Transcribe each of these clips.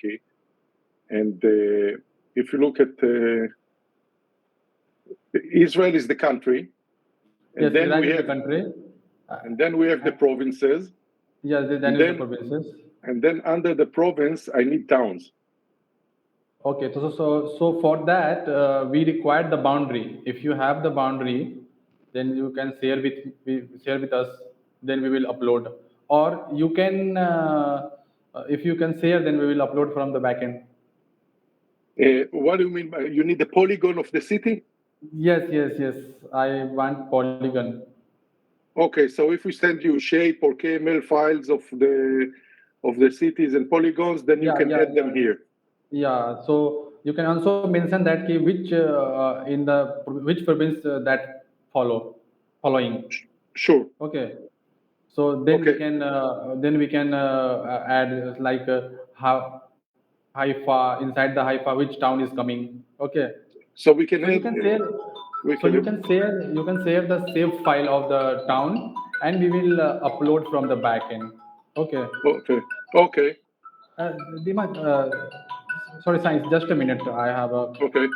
Turkey. And if you look at Israel is the country, and Yes, then Iran we is the have country. and then we have the provinces, Yes, then and is the then provinces. and then under the province I need towns. Okay, so for that we require the boundary. If you have the boundary, then you can share with us. Then we will upload. Or you can, if you can share, then we will upload from the backend. What do you mean by you need the polygon of the city? Yes. I want polygon. Okay, so if we send you shape or KML files of the cities and polygons, then you can add them here. Yeah, so you can also mention that which in the which province that following. Sure. Okay, so then we can add like how Haifa, inside the Haifa which town is coming. Okay, so we can so add, you can share. So you can share the save file of the town, and we will upload from the backend. Okay. Okay. Dima, sorry, science. Just a minute. I have a. Okay.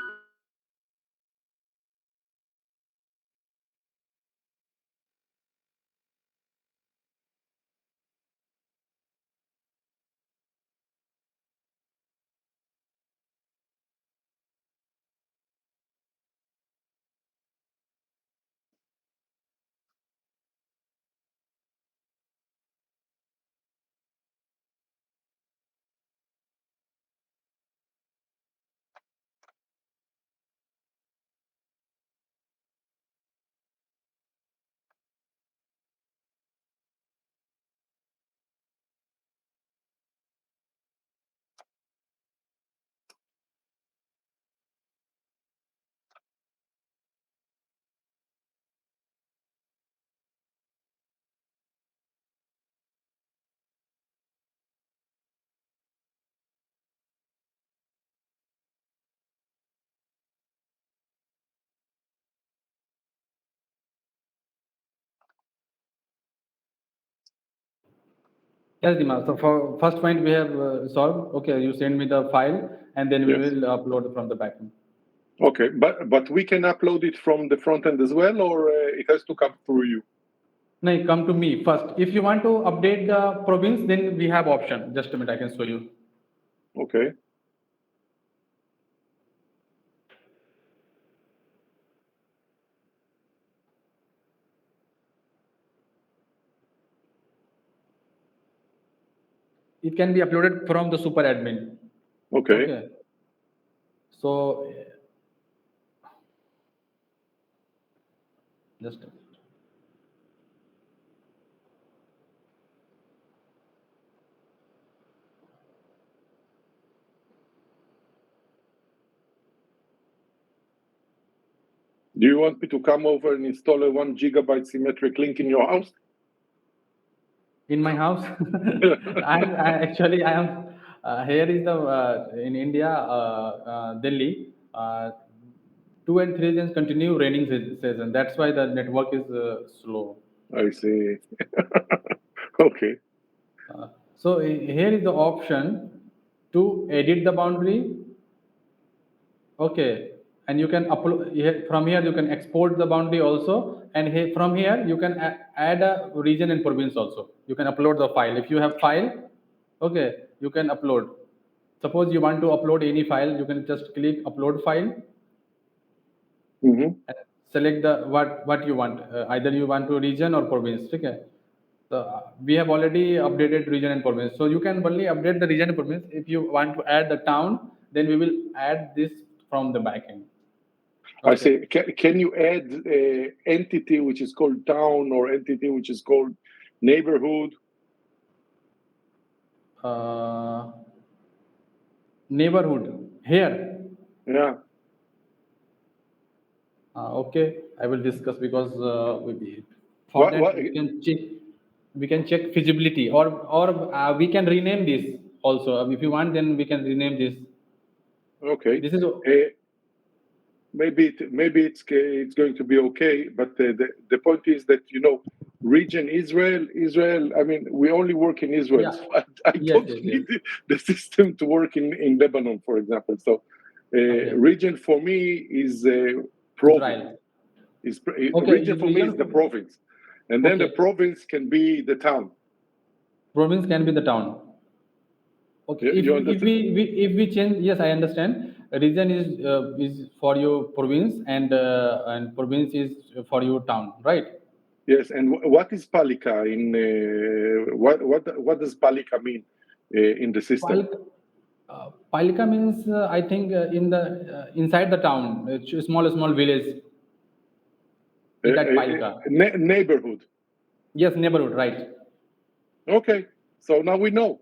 Yes, Dima. So for first point we have solved. Okay, you send me the file, and then we will upload from the backend. Okay, but we can upload it from the front end as well, or it has to come through you? No, come to me first. If you want to update the province, then we have option. Just a minute, I can show you. Okay. It can be uploaded from the super admin. Okay. So just a minute. Do you want me to come over and install a 1 gigabyte symmetric link in your house? In my house, I am here is the in India, Delhi. 2 and 3 days continue raining season. That's why the network is slow. I see. Okay. So here is the option to edit the boundary. Okay, and you can upload from here. You can export the boundary also, and from here you can add a region and province also. You can upload the file if you have file. Okay, you can upload. Suppose you want to upload any file, you can just click upload file. Mm-hmm. And select the what you want. Either you want to region or province. Okay. So we have already updated region and province. So you can only update the region and province. If you want to add the town, then we will add this from the backend. Okay. I say, can you add entity which is called town or entity which is called neighborhood? Neighborhood here. Yeah. Okay, I will discuss because for that we can check feasibility, or we can rename this also. If you want, then we can rename this. Okay. This is maybe it's going to be okay, but the point is that region Israel. I mean, we only work in Israel. Yeah. So I don't need the system to work in Lebanon, for example. So region for me is province. Region for me is the province, and then the province can be the town. Province can be the town. Okay. If we change, yes, I understand. Region is for your province, and province is for your town, right? Yes. And what is palika in what does palika mean in the system? Palika means I think in the inside the town, small village. That palika. Neighborhood. Yes, neighborhood, right? Okay, so now we know.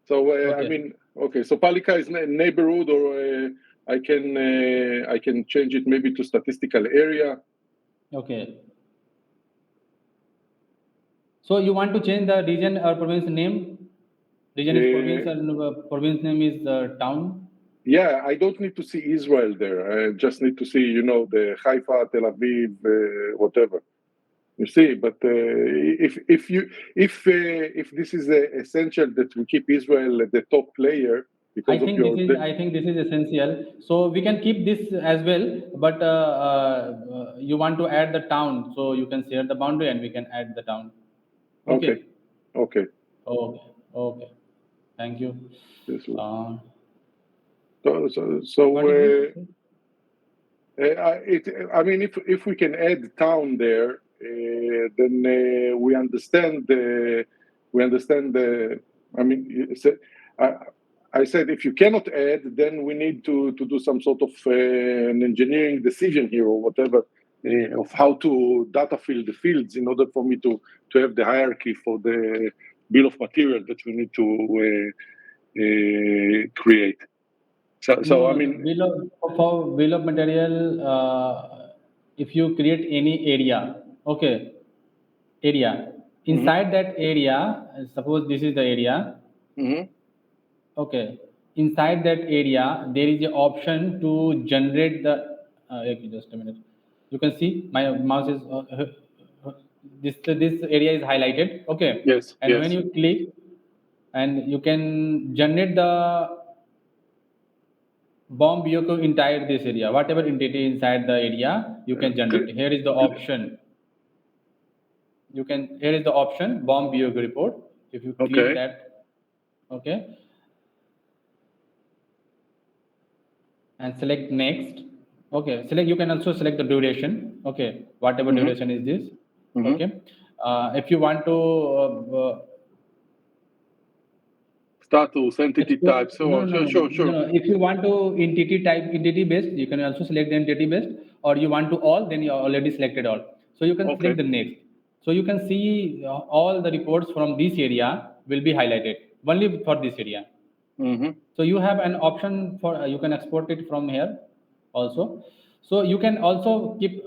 So I mean, okay, so palika is neighborhood, or I can change it maybe to statistical area. Okay. So you want to change the region or province name? Region is province and province name is town. Yeah, I don't need to see Israel there. I just need to see, the Haifa, Tel Aviv, whatever. You see, but if this is essential that we keep Israel at the top player because I think this is essential. So we can keep this as well, but you want to add the town, so you can share the boundary and we can add the town. Okay. Okay. Thank you. Yes, I mean, if we can add town there, then we understand the. I mean, I said if you cannot add, then we need to do some sort of an engineering decision here or whatever of how to data fill the fields in order for me to have the hierarchy for the bill of material that we need to create. So I mean, bill of material. If you create any area, area inside that area, suppose this is the area. Okay, inside that area there is an option to generate the. Just a minute. You can see my mouse is this area is highlighted. Okay. Yes. And when you click, and you can generate the bomb BOQ entire this area, whatever entity inside the area you can generate. Here is the option. Here is the option bomb BOQ report. If you click that, okay, and select next. Okay, you can also select the duration. Okay, whatever duration is this. Okay, if you want to status, entity type, so on. Sure. No. If you want to entity based, you can also select the entity based, or you want to all, then you already selected all. So you can select the next. So you can see all the reports from this area will be highlighted only for this area. So you have an option for you can export it from here also. So you can also keep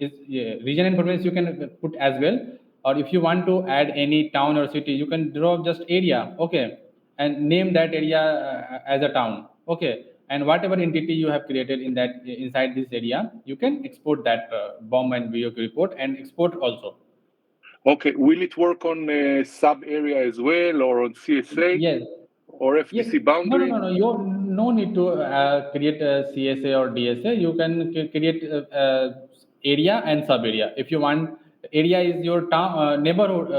region and province you can put as well, or if you want to add any town or city, you can draw just area, okay, and name that area as a town, okay, and whatever entity you have created in that inside this area, you can export that bomb and BOQ report and export also. Okay, will it work on sub area as well, or on CSA? Yes. Or FTC boundary? No. You no need to create a CSA or DSA. You can create area and sub area. If you want, area is your town neighborhood.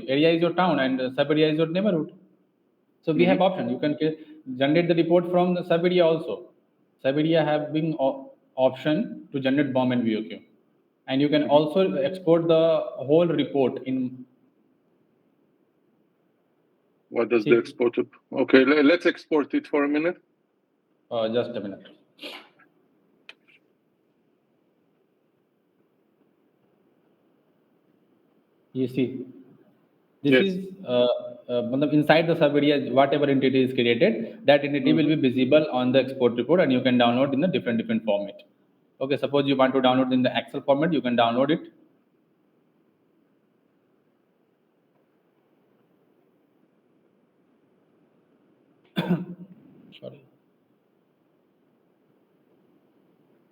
Area is your town and sub area is your neighborhood. So we have option. You can generate the report from the sub area also. Sub area having option to generate bomb and BOQ, and you can also export the whole report in. What does the export? Okay, let's export it for a minute. Just a minute. You see, this is inside the sub area, whatever entity is created, that entity will be visible on the export report, and you can download in the different format. Okay, suppose you want to download in the Excel format, you can download it. Sorry.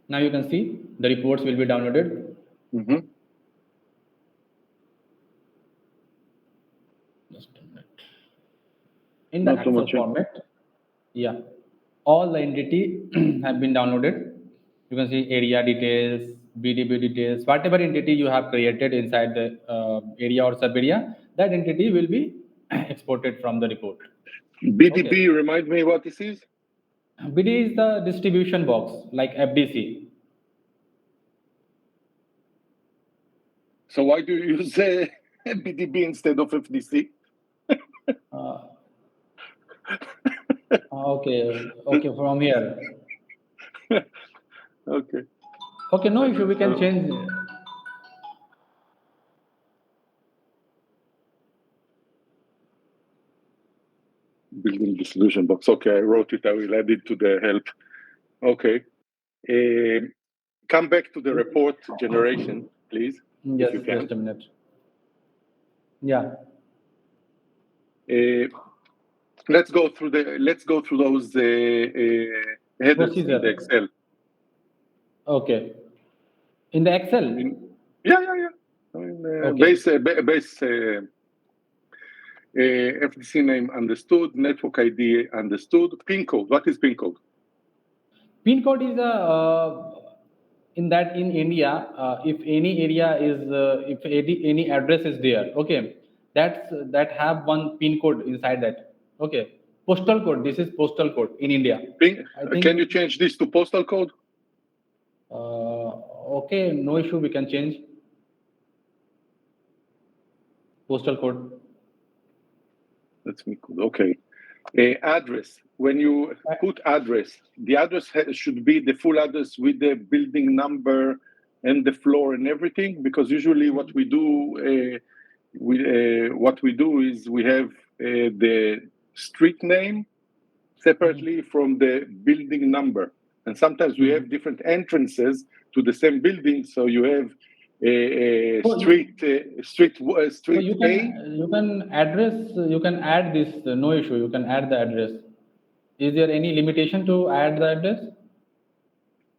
Now you can see the reports will be downloaded. in the Not too Excel much. format. Yeah, all the entity have been downloaded. You can see area details, BDB details, whatever entity you have created inside the area or sub area, that entity will be exported from the report. Okay. BDB, remind me what this is. BD is the distribution box, like FDC. So why do you use BDB instead of FDC? Uh, okay, from here. Okay. Okay, no issue. We can So change. building distribution box. Okay, I wrote it. I will add it to the help. Okay. Come back to the report generation, please, if Yes, you just can. a minute. Yeah. Let's go through those headers in the Procedure. Excel. Okay. In the I Excel. mean, yeah. I mean, Okay. base FDC name understood, network ID understood, pin code. What is pin code? Pin code is a in that in India, if any area is if any address is there, okay, that have one pin code inside that. Okay, postal code. This is postal code in India. I Can think. you change this to postal code? Okay, no issue. We can change postal code. That's me code. Okay. Address. When you put address, the address should be the full address with the building number and the floor and everything. Because usually, what we do is we have the street name separately from the building number, and sometimes we have different entrances to the same building. So you have So, so street A. you can address you can add this no issue. You can add the address. Is there any limitation to add the address?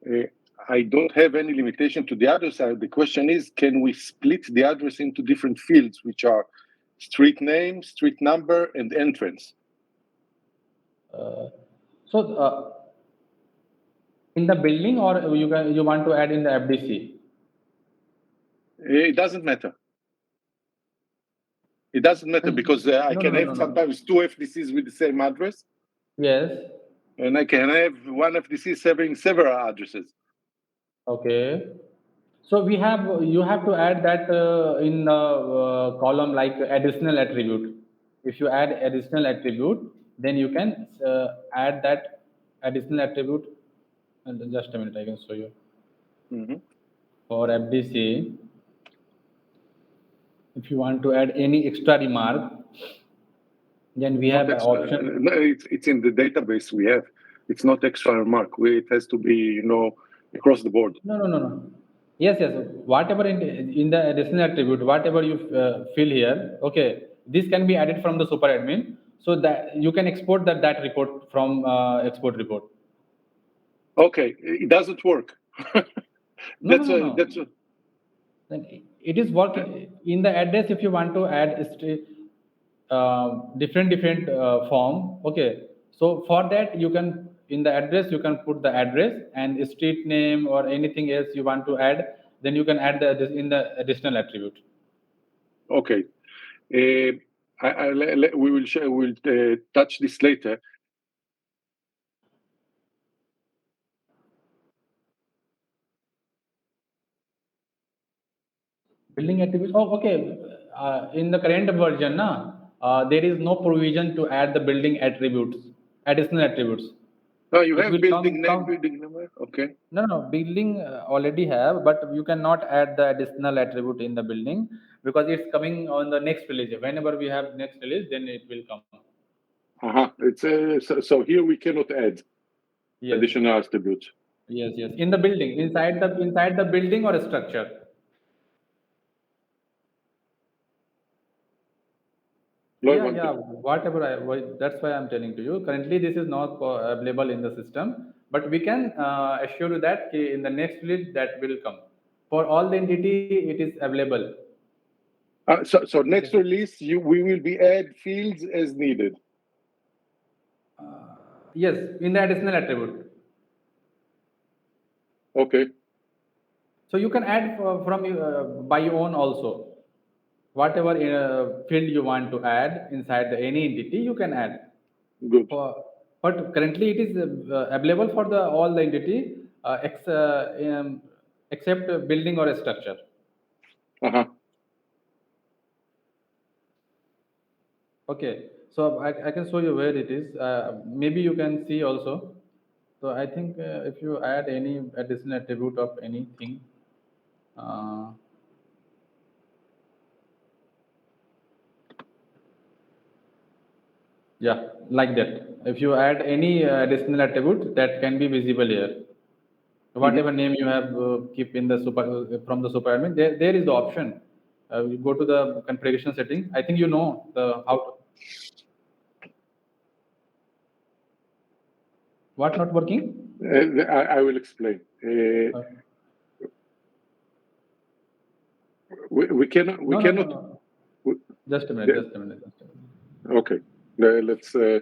Uh, I don't have any limitation to the address. The question is, can we split the address into different fields, which are street name, street number, and entrance? So in the building, or you want to add in the FDC? It doesn't matter. It doesn't matter because I No, can have no. sometimes two FDCs with the same address, Yes. and I can have one FDC serving several addresses. Okay. So you have to add that in the column like additional attribute. If you add additional attribute, then you can add that additional attribute. And just a minute, I can show you. Mhm. For FDC, if you want to add any extra remark, then we Not have an extra. option. No, it's in the database we have. It's not extra remark. It has to be, across the board. No. Yes. Whatever in the additional attribute, whatever you fill here, okay, this can be added from the super admin, so that you can export that report from export report. Okay, it doesn't work. That's a, Then it is working in the address. If you want to add different form, okay. So for that you can in the address you can put the address and street name or anything else you want to add. Then you can add in the additional attribute. okay. We will share. We'll touch this later. Building attributes. Oh, okay. In the current version, there is no provision to add the building attributes, additional attributes. No, you It have will building name, come. building number. Okay. No. Building already have, but you cannot add the additional attribute in the building because it's coming on the next release. Whenever we have next release, then it will come. It's so here we cannot add Yes. additional attributes. Yes. In the building, inside the building or a structure. Yeah. Whatever that's why I'm telling to you. Currently, this is not available in the system, but we can assure you that in the next release that will come. For all the entity, it is available. So next release, we will be add fields as needed. Yes, in the additional attribute. Okay, So you can add from by your own also. Whatever field you want to add inside any entity, you can add. good. But currently it is available for the all the entity except building or a structure. Uh-huh. Okay, so I can show you where it is. Maybe you can see also. So I think if you add any additional attribute of anything, uh, yeah, like that. If you add any additional attribute, that can be visible here. Hmm. Whatever name you have keep in the super from the super admin, there is the option. You go to the configuration setting. I think you know the how to, what not working. I will explain. Uh, We cannot. We no, no, no, cannot. no. We, Just a minute. the, Just a minute. Just a minute. okay. Let's. Um,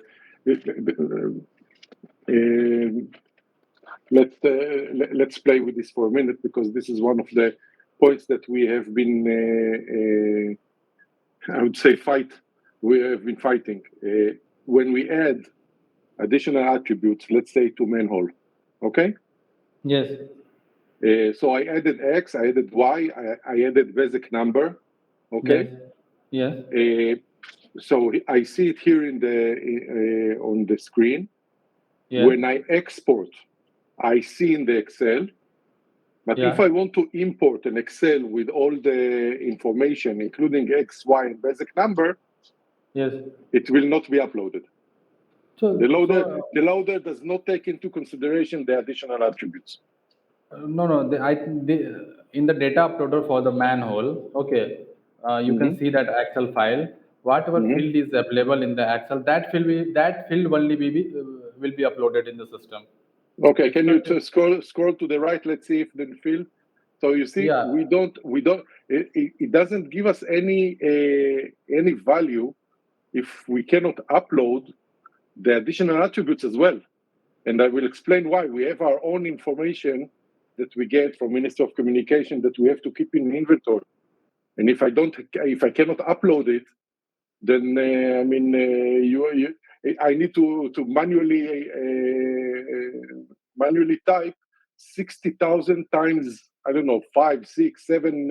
let's play with this for a minute because this is one of the points that we have been. I would say fight. We have been fighting when we add additional attributes. Let's say to manhole. Okay. Yes. So I added X, I added Y, I added basic number. Yes. Okay. Yes. So I see it here in the on the screen. Yes. When I export, I see in the Excel. But if Yeah. I want to import an Excel with all the information, including X, Y, and basic number, Yes. it will not be uploaded. The So, loader, so the loader does not take into consideration the additional attributes. no, no. In the data uploader for the manhole, okay, you can Mm-hmm. see that Excel file. Whatever Mm-hmm. field is available in the Excel, that field only will be uploaded in the system. Okay, can Extra, you scroll to the right? Let's see if the field. So you see, yeah. we don't. It doesn't give us any value if we cannot upload the additional attributes as well. And I will explain why. We have our own information that we get from Ministry of Communication that we have to keep in inventory. And if I cannot upload it, then I need to manually type 60,000 times, I don't know, 5, 6, 7.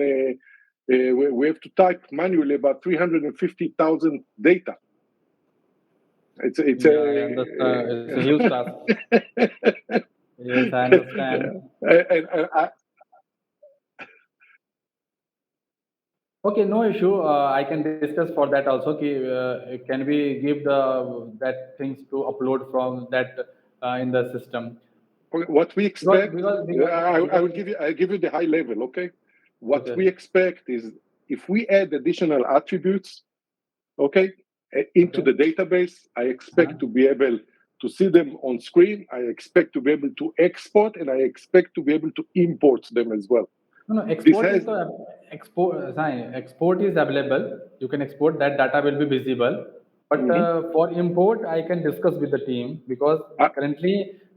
We have to type manually about 350,000 data. It's Yeah, I understand. It's a huge task. Yes, I understand. and Okay, no issue. I can discuss for that also. Can we give the that things to upload from that in the system? what we Because expect, because because I will because give you the high level. Okay, what we okay, expect is if we add additional attributes, okay, into okay. the database, I Uh-huh. expect to be able to see them on screen. I expect to be able to export, and I expect to be able to import them as well. No, no. This Export is has. the export. Sorry, export is available. You can export that data will be visible. But Mhm. for import, I can discuss with the team because Uh, currently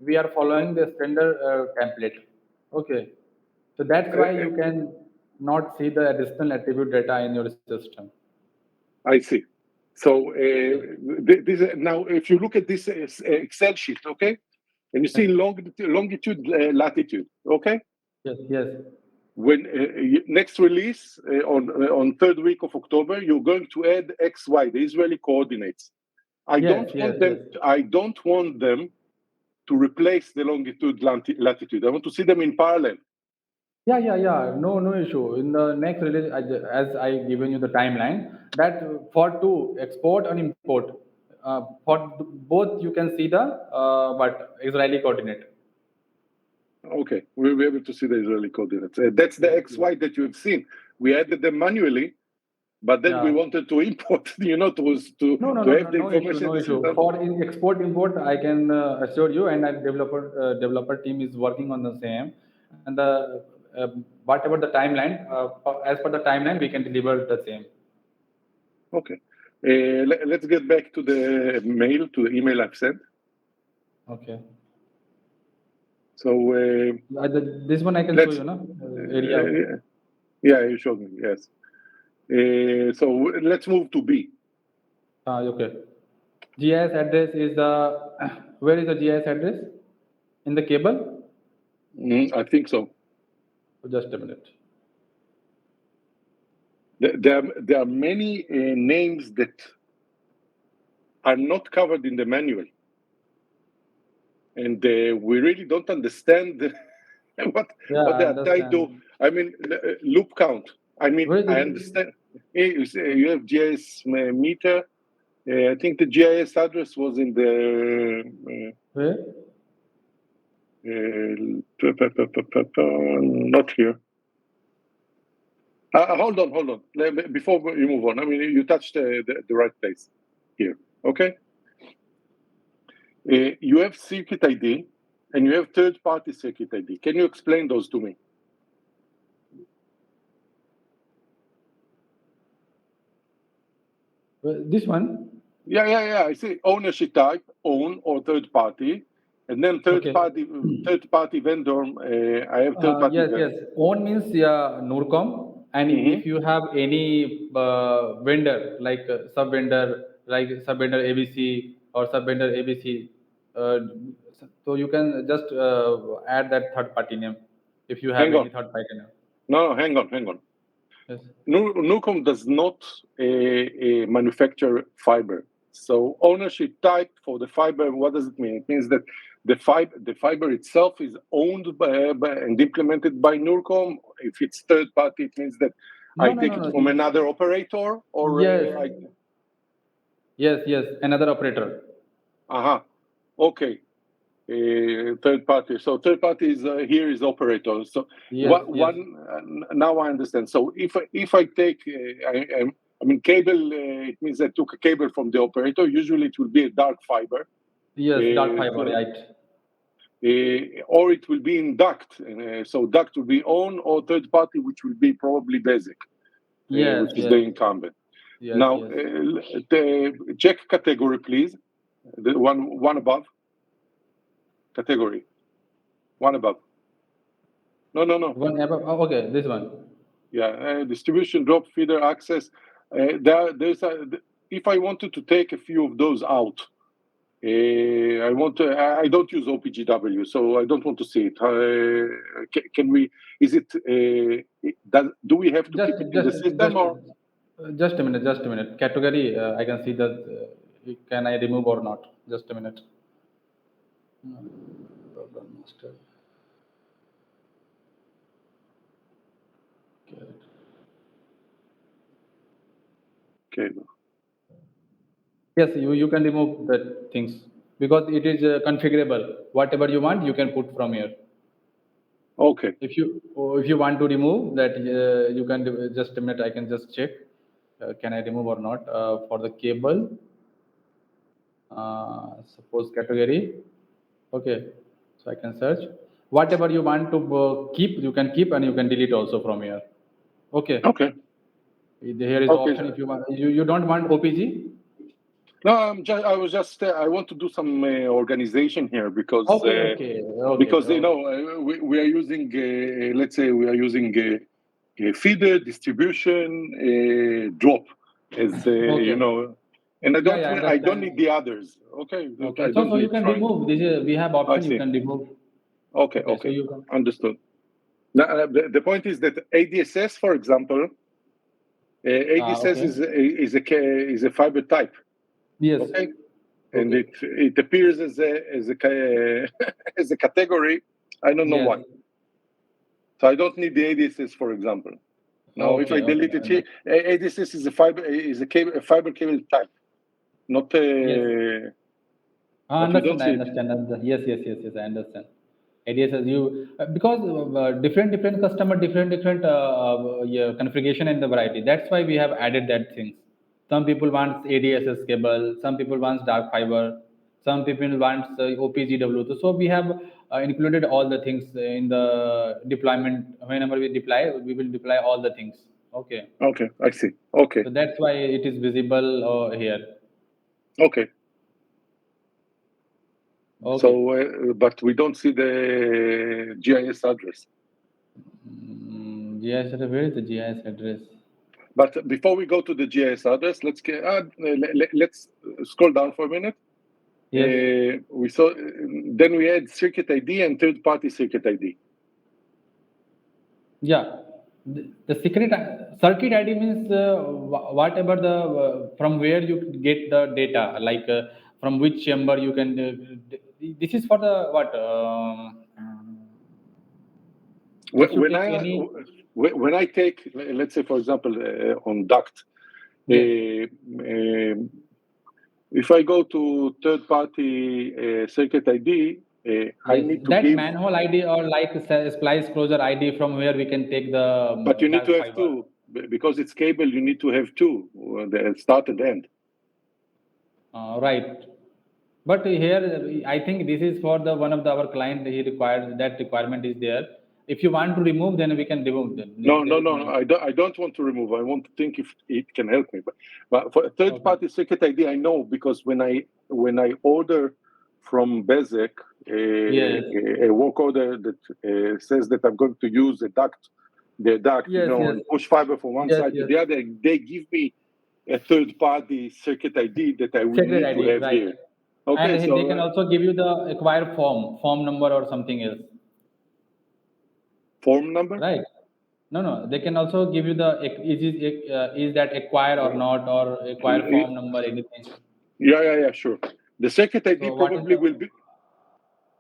we are following the standard template. Okay, so that's why uh, you can not see the additional attribute data in your system. I see. So Yes, this now, if you look at this Excel sheet, okay, and you see yes, longitude, latitude, okay. yes, yes, When next release on third week of October, you're going to add XY, the Israeli coordinates. I yes, don't yes, want yes. them. I don't want them to replace the longitude latitude. I want to see them in parallel. Yeah, yeah, yeah. No, no issue. In the next release, as I given you the timeline, that for two export and import, both you can see the but Israeli coordinate. Okay, we'll be able to see the Israeli coordinates. That's the Yes, yes. XY that you've seen. We added them manually, but then we Yeah. wanted to import, No, no, to no, have no, the no issue, information. no This is issue. not For in export import, I can assure you, and our developer team is working on the same. And the whatever the timeline, as per the timeline, we can deliver the same. okay. Let's get back to the email I've sent. Okay. So This one I can show let's you, no? Area. yeah, you showed me, yes. So let's move to B. Okay. GIS address is the where is the GIS address in the cable? I think so. Just a minute. There are many names that are not covered in the manual, and we really don't understand Yeah, what I they are tied to. understand. I mean, loop count. I mean, Where is I it? understand. You say you have GIS meter. I think the GIS address was in the Where? not here. Hold on. Before you move on, I mean, you touched the right place here. Okay. You have circuit ID and you have third-party circuit ID. Can you explain those to me? This one? Yeah. I see ownership type, own or third party, and then third Okay. party vendor. I have third party Yes, vendor. yes. Own means Nurcom, and if you have any vendor like sub vendor ABC or sub vendor ABC, so you can just add that third party name if you have Hang any on. third party name. No, hang on. Yes. Nucom does not manufacture fiber. So ownership type for the fiber, what does it mean? It means that the fiber itself is owned and implemented by Nurcom. If it's third party, it means that I take it No. from another operator, or Yes. Yes. Another operator. okay. Third party. So third party is here is operator. So Yes. now I understand. So if I take I mean cable, it means I took a cable from the operator. Usually it will be a dark fiber. Yes. Dark fiber, So, right? or it will be in duct. So duct will be own or third party, which will be probably basic, Yes. which is the incumbent. Yes. Now check category, please. The one above. Category. One above. No. One above. Oh, okay, this one. Yeah, distribution, drop, feeder, access. There's if I wanted to take a few of those out, I don't use OPGW, so I don't want to see it. Can we? Is it? Do we have to Just, keep it in just, the system just, or? just a minute. Just a minute. Category. I can see that. Can I remove or not? Just a minute. Program master. Okay. Okay. Yes, you can remove that things because it is configurable. Whatever you want, you can put from here. Okay. If you want to remove that, you can just a minute. I can just check. Can I remove or not for the cable? Suppose category. Okay, so I can search. Whatever you want to keep, you can keep, and you can delete also from here. Okay. Okay. Here is Okay. option if you want. You don't want OPG. No, I was just. I want to do some organization here because Okay. you know we are using. Let's say we are using feeder, distribution, drop, as you Okay. know, and Yeah, I I don't understand. need the others. Okay, Okay. I don't So you need can trying. remove this. We have I option. You see. can remove. Okay, Okay. So you can. understood. Now, the point is that ADSS, for example, ADSS Okay. is a fiber type. Yes. Okay, and Okay. it appears as as a category. I don't know Yes. why. So I don't need the ADSS, for example. Now, if I Okay. delete it here, Okay. ADSS is a fiber cable type, not Yes. I but you don't understand. see it. Yes. I understand. Ideas as you because different customer, different yeah, configuration and the variety. That's why we have added that things. Some people want ADSS cable. Some people want dark fiber. Some people want OPGW. So we have included all the things in the deployment. Whenever we deploy, we will deploy all the things. Okay. Okay, I see. Okay, So that's why it is visible here. okay. Okay. So, but we don't see the GIS address. GIS address. Where is the GIS address? But before we go to the GIS address, let's scroll down for a minute. Yes. We saw then we had circuit ID and third-party circuit ID. Yeah. The circuit ID means whatever the from where you get the data, like from which chamber you can. This is for the what? Just to When take I any. when I take, let's say, for example, on duct, Yes. if I go to third-party circuit ID, I Yes, need to that give. manhole ID or like splice closure ID from where we can take the But you need to dark have fiber. two because it's cable. You need to have two, the start and end. Right. But here, I think this is for the one of our client. He requires that requirement is there. If you want to remove, then we can remove. Then No, there no, is no, no no. issue. I don't want to remove. I want to think if it can help me. But for a Okay. third-party circuit ID, I know because when I order from Bezek Yes. a work order that says that I'm going to use the duct, Yes. Yes. and push fiber from one Yes. side to Yes. the other, they give me a third-party circuit ID that I will Secret need to ID, have right? here. Okay, And they so can also give you the acquire form number or something else, form number. right? No, no. They can also give you the is that acquire or not or acquire form number anything. Yeah, sure. The circuit ID So what is probably the will be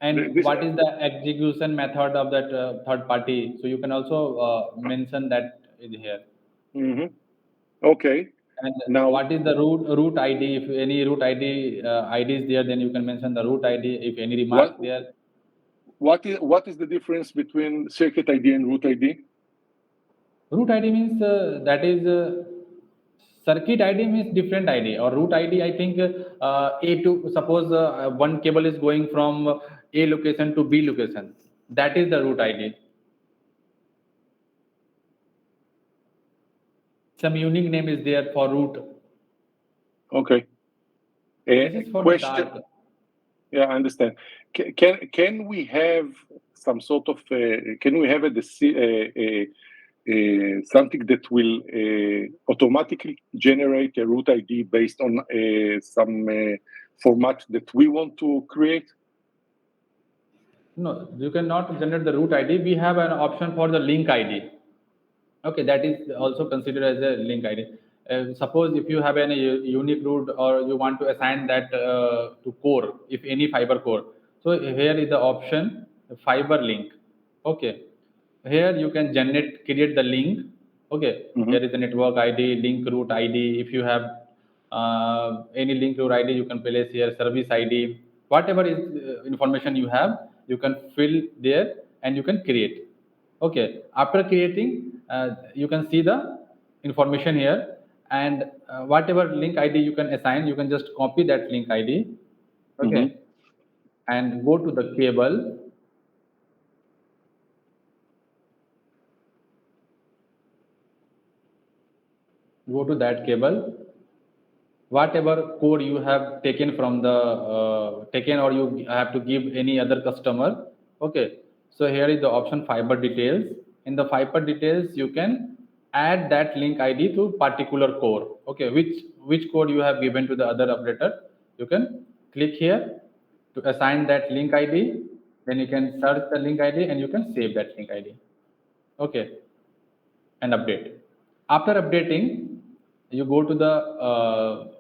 and this. what is the execution method of that third party? So you can also mention that in here. Mhm. Okay. And Now, what is the root ID? If any root ID is there, then you can mention the root ID. If any remark what there, what is the difference between circuit ID and root ID? root ID means that is circuit ID means different ID or root ID. I think A to suppose one cable is going from A location to B location. That is the root ID. Some unique name is there for root. Okay. This is for the Question. dark. Yeah, I understand. Can we have some sort of can we have something that will automatically generate a root ID based on some format that we want to create? No, you cannot generate the root ID. We have an option for the link ID. Okay, that is also considered as a link ID. Suppose if you have any unique root or you want to assign that to core, if any fiber core. So here is the option fiber link. Okay, here you can create the link. Okay, Mm-hmm. here is the network ID, link root ID. If you have any link root ID, you can place here service ID. Whatever is information you have, you can fill there and you can create. Okay, after creating, you can see the information here and whatever link ID you can assign, you can just copy that link ID. Mm-hmm. Okay, and go to the cable. Go to that cable. Whatever code you have taken from the taken or you have to give any other customer. Okay, so here is the option fiber details. In the fiber details you can add that link ID to particular core. Okay, which code you have given to the other operator, you can click here to assign that link ID. Then you can search the link ID and you can save that link ID. Okay, and update. After updating, you go to the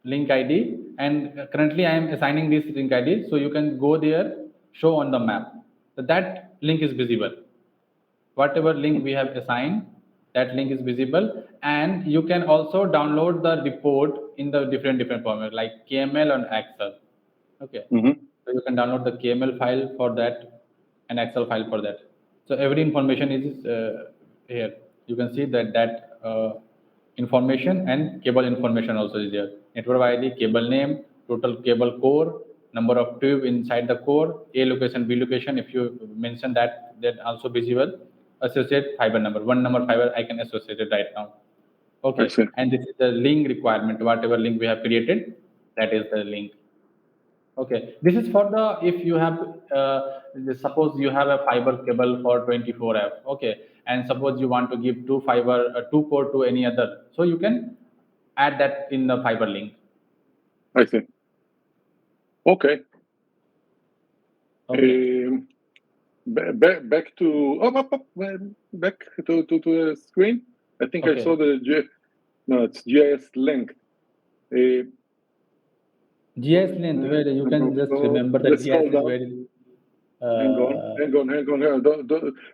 link ID, and currently I am assigning this link ID, so you can go there, show on the map. So that link is visible. Whatever link we have assigned, that link is visible, and you can also download the report in the different format like KML and Excel. Okay, Mm-hmm. so you can download the KML file for that and Excel file for that. So every information is here. You can see that information and cable information also is there. Network ID, cable name, total cable core, number of tube inside the core, A location, B location. If you mention that also visible. Associate fiber number. One number fiber I can associate it right now. I Okay, see. and this is the link requirement. Whatever link we have created, that is the link. Okay, this is for the if you have suppose you have a fiber cable for 24F. Okay, and suppose you want to give two fiber two core to any other, so you can add that in the fiber link. I see. Okay. Okay. Back to back to the screen. I think I saw Okay. no, it's GIS length. GIS length, where you can just So remember that let's GIS scroll is down. very. Hang on, Uh, hang on.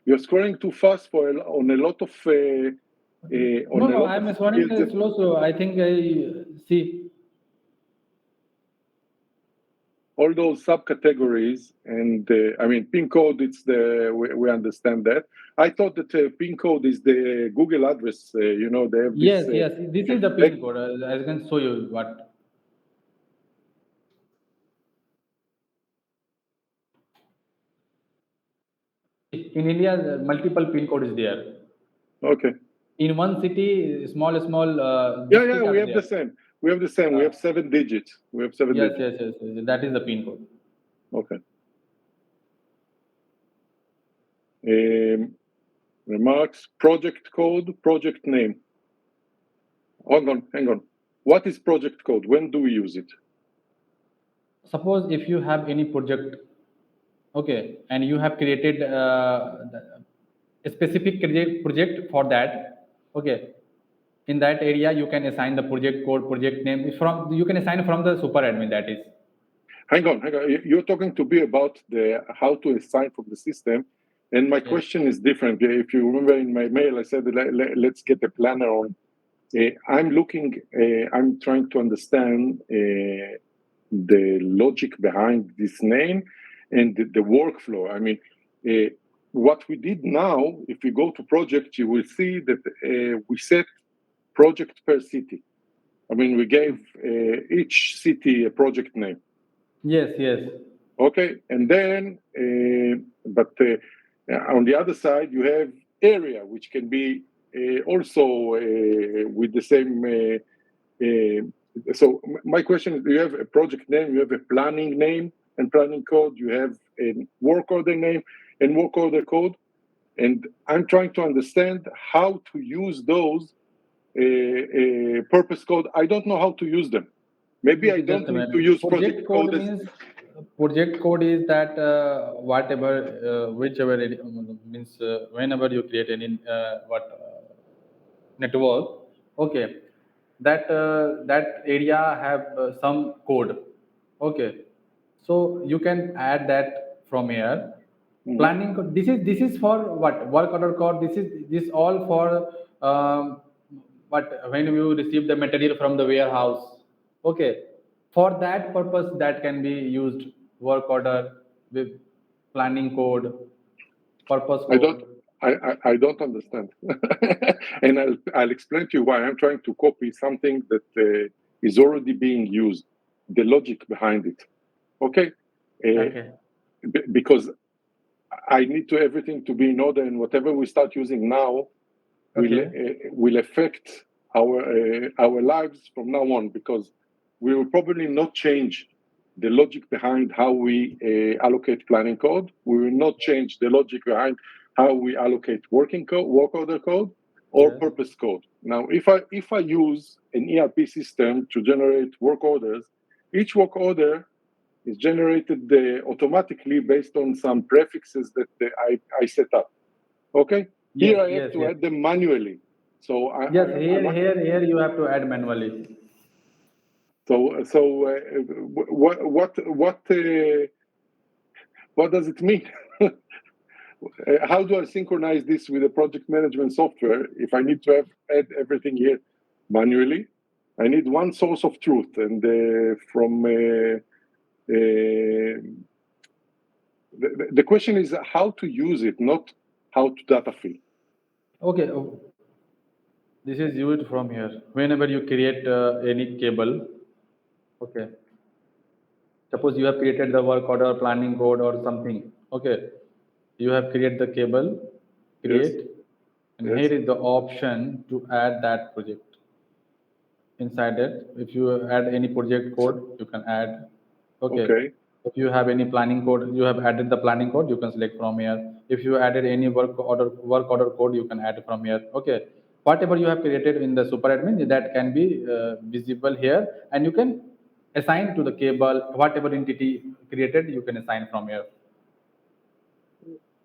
You're scrolling too fast on a lot of no, on a no, lot of I'm scrolling fields. slow, so I think I see. All those subcategories, and I mean pin code. We understand that. I thought that pin code is the Google address. They have this. Yes, yes, this is the pin code. I can show you what. In India, multiple pin code is there. Okay. In one city, small Yeah. district We are have the there. same. We have the same. We Uh, have 7 digits. We have seven yes, digits. yes, yes, yes. That is the pin code. Okay. Um, Remarks. Project code. Project name. Hang on. What is project code? When do we use it? Suppose if you have any project, okay, and you have created a specific project for that, okay. In that area, you can assign the project code, project name from. You can assign from the super admin. That is. Hang on. You're talking to me about the how to assign from the system, and my Yes. question is different. If you remember in my mail, I said let's get a planner on. I'm looking. I'm trying to understand the logic behind this name and the workflow. I mean, what we did now, if we go to project, you will see that we set project per city. I mean, we gave each city a project name. Yes, yes, Okay, and then, but on the other side, you have area, which can be also with the same. So my question is: you have a project name, you have a planning name and planning code, you have a work order name and work order code, and I'm trying to understand how to use those purpose code. I don't know how to use them. Maybe I okay. Just don't a need to minute. use project code as. Project code is that whatever whichever it, means whenever you create any what network, okay, that area have some code, okay, so you can add that from here. Mhm. Planning code. This is for what work order code. This all for what when you receive the material from the warehouse. Okay, for that purpose, that can be used work order with planning code, purpose I don't code. I don't understand. And I'll explain to you why I'm trying to copy something that is already being used, the logic behind it. Okay? Uh, Okay. because I need to everything to be in order, and whatever we start using now Okay. will affect our lives from now on, because we will probably not change the logic behind how we allocate planning code. We will not change the logic behind how we allocate working code, work order code, or Yes. purpose code. Now, if I use an ERP system to generate work orders, each work order is generated automatically based on some prefixes that I set up. Okay, Yes. here I have Yes. to Yes. add them manually. So Yes. I Here, want. here, here, you have to add manually. So what does it mean? How do I synchronize this with the project management software if I need to add everything here manually? I need one source of truth, and from the question is how to use it, not how to data fill. Okay. This is used from here. Whenever you create any cable, okay. Suppose you have created the work order, planning code, or something. Okay. You have created the cable, Yes, create, and yes. here is the option to add that project inside it. If you add any project code, you can add. Okay. If you have any planning code, you have added the planning code, you can select from here. If you added any work order code, you can add from here. Okay. Whatever you have created in the super admin, that can be visible here, and you can assign to the cable whatever entity created, you can assign from here.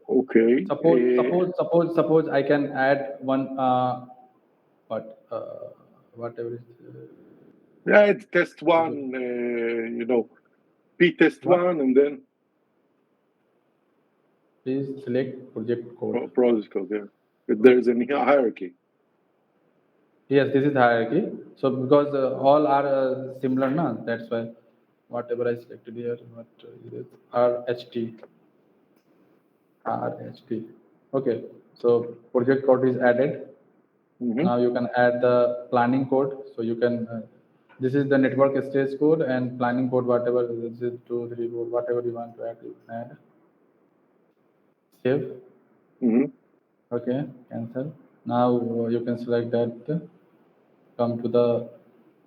Okay. Suppose I can add one what whatever is Yeah, it's test one, P test what? one, and then Please select project code. process code. Yeah, if there is any hierarchy. Yes, this is hierarchy. So because all are similar, na, that's why whatever I selected here, what is it? RHT. RHT. Okay. So project code is added. Mm-hmm. Now you can add the planning code. So you can. This is the network stage code and planning code. Whatever this is 2, 3, 4. Whatever you want to add, you can add. Save. Mm-hmm. Okay. Cancel. Now you can select that. Come to the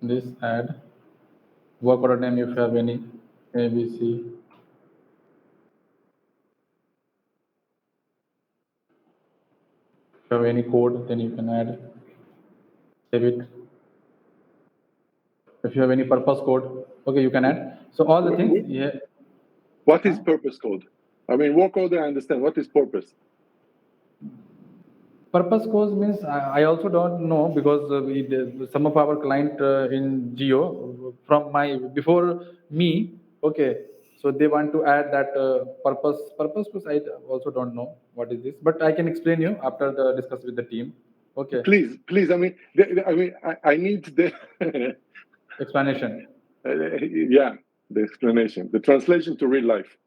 this add. Work order name if you have any ABC. If you have any code, then you can add, save it. If you have any purpose code, okay, you can add. So all the things, yeah. What is purpose code? I mean, work order, I understand. What is purpose? Purpose code means I also don't know because some of our client in Geo from my before me, okay, so they want to add that purpose code. I also don't know what is this, but I can explain you after the discuss with the team. Okay. Please. I mean, I need the Explanation. Yeah, the explanation, the translation to real life.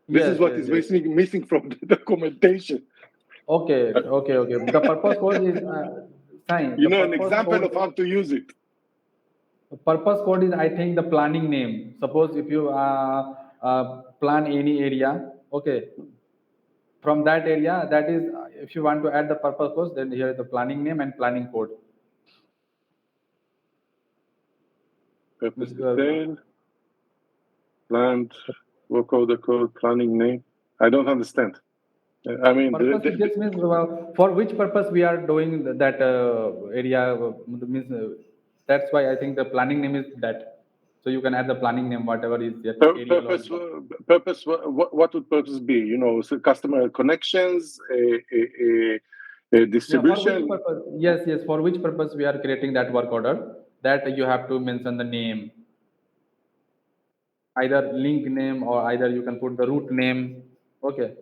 This is what is missing from the documentation. Okay. The purpose code is fine. The An purpose example code, of how to use it. the purpose code is, I think, the planning name. Suppose if you plan any area, okay, from that area, that is, if you want to add the purpose code, then here is the planning name and planning code. Purpose detail, plant, work order code, planning name. I don't understand. I mean, purpose just means for which purpose we are doing that area means that's why I think the planning name is that. So you can add the planning name, whatever is that area. Purpose. What would purpose be? So customer connections, distribution. Yeah, for which purpose? Yes. For which purpose we are creating that work order? That you have to mention the name, either link name or either you can put the root name. Okay.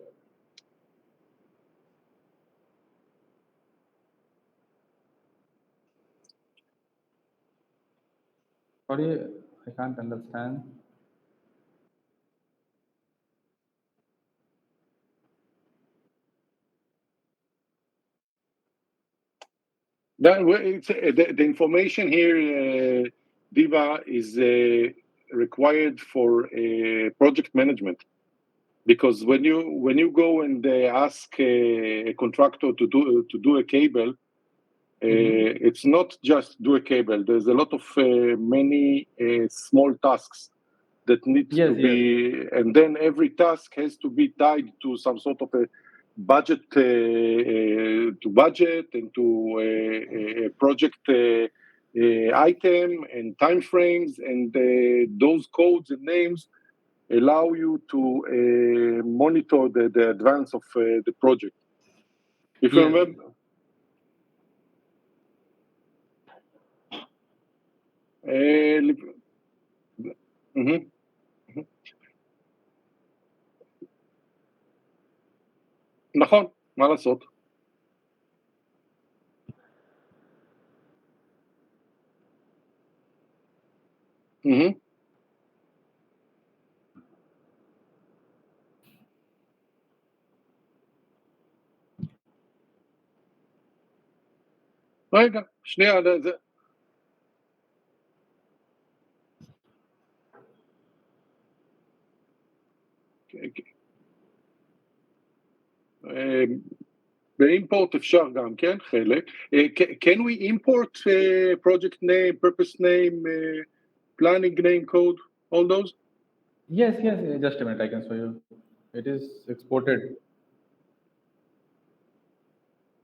Sorry, I can't understand. The information here, Diva, is required for project management, because when you go and ask a contractor to do a cable, it's not just do a cable. There's a lot of many small tasks that need to be, and then every task has to be tied to some sort of a budget, to budget and to a project item and time frames, and those codes and names allow you to monitor the advance of the project. If you remember. נכון, מה לעשות? רגע, שנייה, זה... באימפורט אפשר גם כן, חלק. Can we import project name, purpose name, planning name code, all those? Yes, yes. Just a minute, I can show you. It is exported.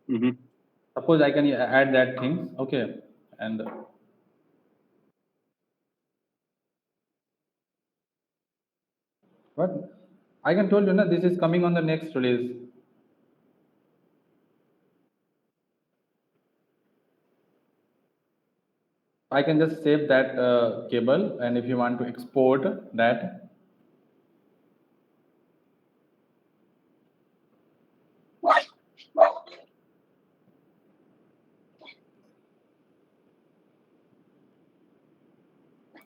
Mm-hmm. Suppose I can add that things. Okay, and what I can told you, na, this is coming on the next release. I can just save that cable, and if you want to export that,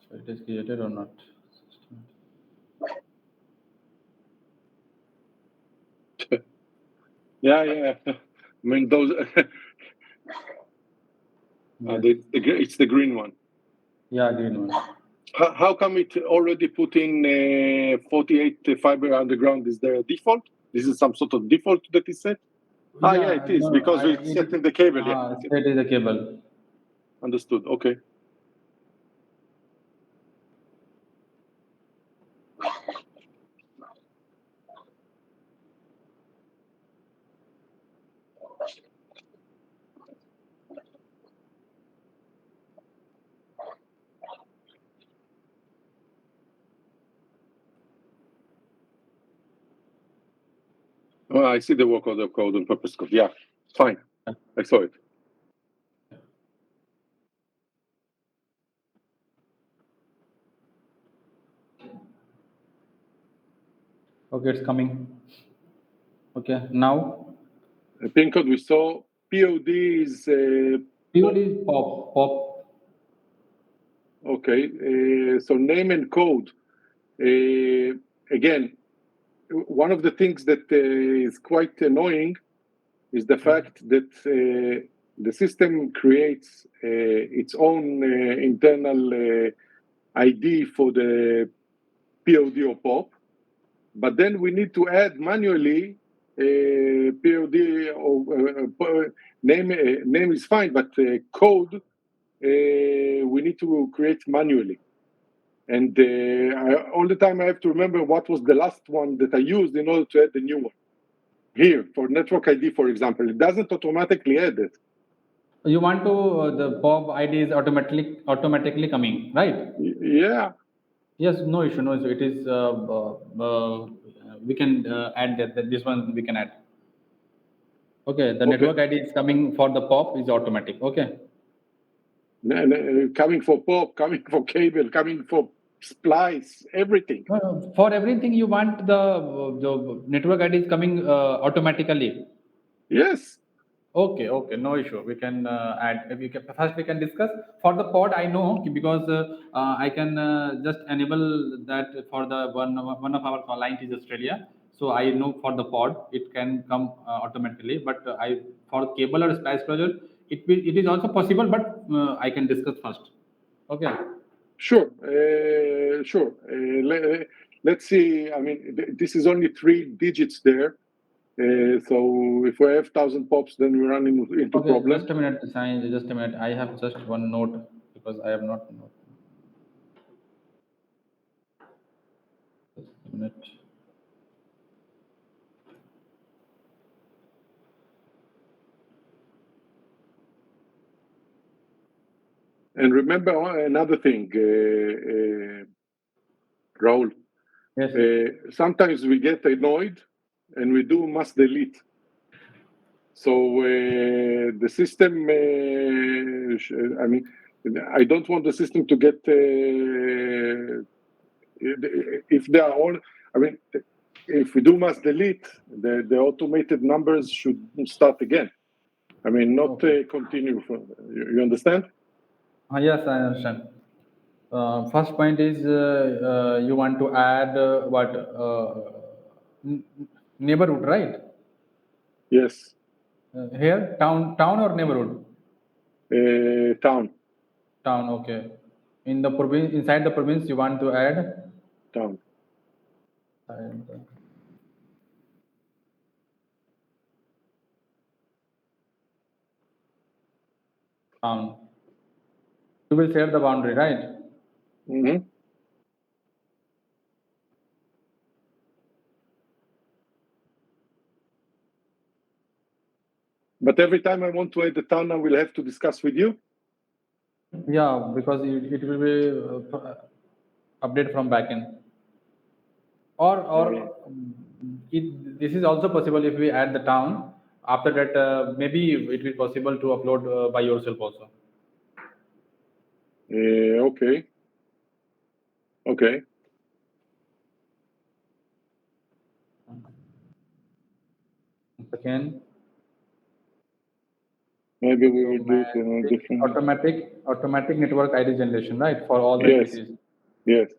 so it is created or not. Yeah, yeah. I mean, those. Yes. It's the green one. Yeah, green one. How come it already put in 48 fiber underground? Is there a default? This is some sort of default that is set? Ah, yeah, Yeah, it is no, because it's set in the cable. Yeah, okay. that is a cable. Understood. Okay. Oh, I see the work order code on purpose code. Yeah, fine. I saw it. Okay, it's coming. Okay, now Pin code we saw. POD is POD is pop. okay. So name and code. Again, one of the things that is quite annoying is the fact that the system creates its own internal ID for the POD or POP, but then we need to add manually POD or name is fine, but code we need to create manually. And all the time I have to remember what was the last one that I used in order to add the new one. Here, for network ID, for example, it doesn't automatically add it. You want to the pop ID is automatically coming, right? Yeah. Yes, no issue, no issue. It is we can add that this one we can add. Okay, the Okay. network ID is coming for the pop is automatic. Okay. Coming for pop, coming for cable, coming for splice, everything. For everything you want the network ID is coming automatically. Yes. Okay, okay, no issue. We can add. We can, first we can discuss for the pod. I know because I can just enable that for the one of our client is Australia. So I know for the pod it can come automatically. But I for cable or splice closure it is also possible. But I can discuss first. Okay. Sure. Sure. Let's see. I mean, this is only 3 digits there. So if we have 1,000 pops, then we run into Okay, problem. just a minute, Sai, just a minute. I have just one note because I have not. Just a minute. And remember another thing, Raul. Yes. Sometimes we get annoyed and we do mass delete. So the system, I mean, I don't want the system to get, if they are all, I mean, if we do mass delete, the automated numbers should start again. I mean, not Okay. continue. You understand? Yes, I understand. First point is you want to add what n- neighborhood, right? Yes. Here, town or neighborhood? Town. Town. Okay. In the province, inside the province, you want to add Town. and, town. You will share the boundary, right? Mm-hmm. But every time I want to add the town, I will have to discuss with you. Yeah, because it will be update from backend. Or this is also possible if we add the town. After that, maybe it will possible to upload by yourself also. Okay. Okay. Again, Maybe we will do it in a different. automatic network ID generation, right? For all the Yes. entities. Yes.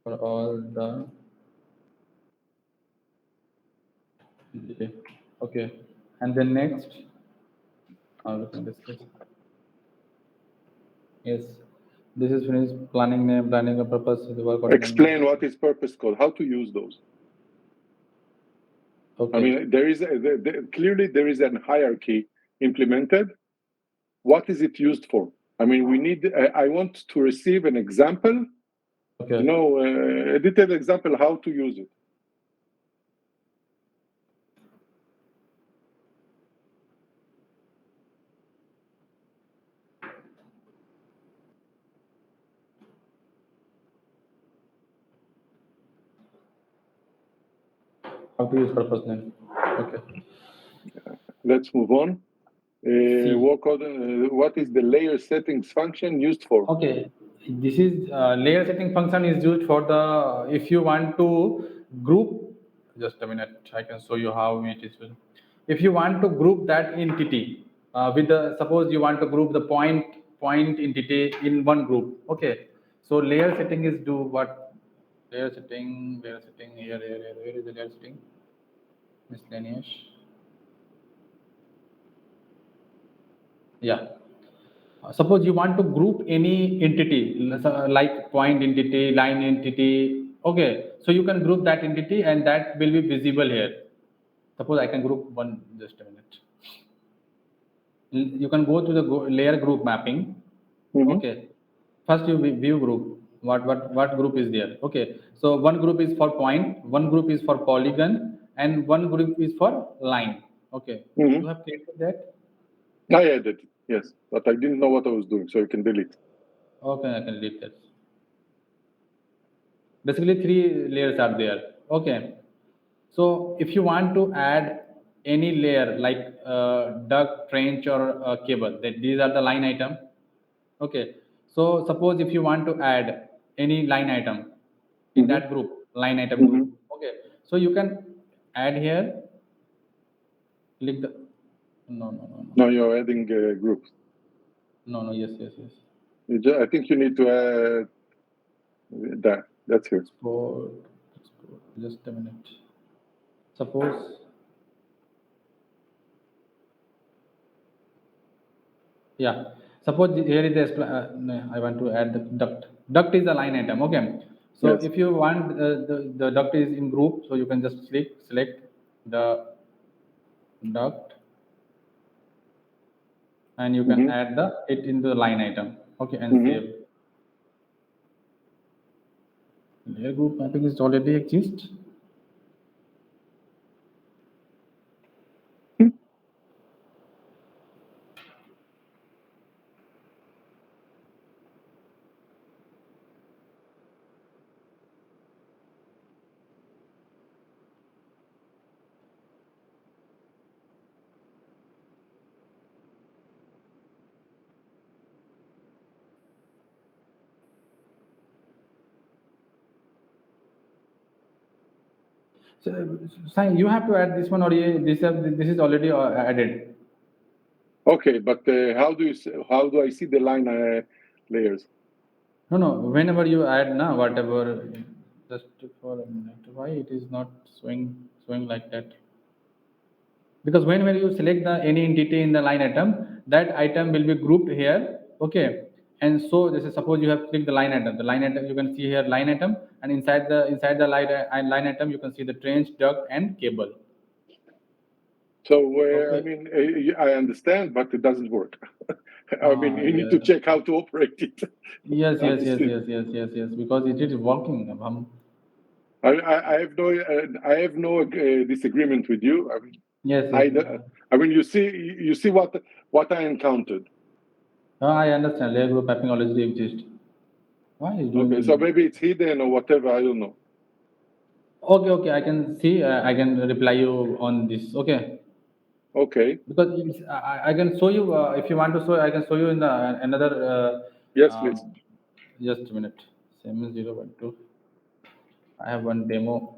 For all the entity. Okay. And then next, we can discuss. Yes. This is finished. Planning name, planning a purpose, the work order. Explain what is purpose code, how to use those. Okay. I mean, there is clearly there is an hierarchy implemented. What is it used for? I mean, we need. I want to receive an example. Okay. You know, a detailed example how to use it. How to use purpose name. Okay. Let's move on. What is the layer settings function used for? Okay, this is layer setting function is used for the if you want to group. Just a minute, I can show you how it is. If you want to group that entity with the suppose you want to group the point entity in one group. Okay, so layer setting is do what layer setting here where is the layer setting miscellaneous. Yeah. Suppose you want to group any entity like point entity, line entity. Okay, so you can group that entity and that will be visible here. Suppose I can group one, just a minute. You can go to the layer group mapping. Mm-hmm. Okay, first you view group. What group is there? Okay, so one group is for point, one group is for polygon, and one group is for line. Okay, Mm-hmm. you have created that. I added, yes, but I didn't know what I was doing, so you can delete. Okay, I can delete that. Basically, three layers are there. Okay, so if you want to add any layer like duct, trench, or cable, that these are the line item. Okay, so suppose if you want to add any line item in Mm-hmm. that group, line item Mm-hmm. group. Okay, so you can add here. Click the no. Now you're adding groups. No. Yes. I think you need to add that. That's here. Export. Just a minute. Suppose. Yeah. Suppose here is the no, I want to add the duct. Duct is a line item. Okay. So Yes. if you want the duct is in group, so you can just select the duct, and you can Mm-hmm. add it into the line item. Okay, and Mm-hmm. save. Layer group mapping is already exist. So, Sai, you have to add this one, or this is already added. Okay, but how do I see the line layers? No. Whenever you add now, whatever, just for a minute, why it is not showing like that? Because whenever you select the any entity in the line item, that item will be grouped here. Okay, and so this is suppose you have clicked the line item. The line item you can see here line item, and inside the line item you can see the trench, duct, and cable. So Okay. I mean, I understand, but it doesn't work. I mean, you need to check how to operate it. Yes, yes, yes, Understood. yes, yes, yes, yes. Because it is working. I have no disagreement with you. I mean, Yes, yes. I mean, you see what I encountered. I understand. Layer group mapping already exists. Why is Okay, so doing? maybe it's hidden or whatever. I don't know. Okay, okay. I can see. I can reply you on this. Okay. Okay. Because I can show you if you want to show. I can show you in the another. Yes, please. Just a minute. 7012. I have one demo.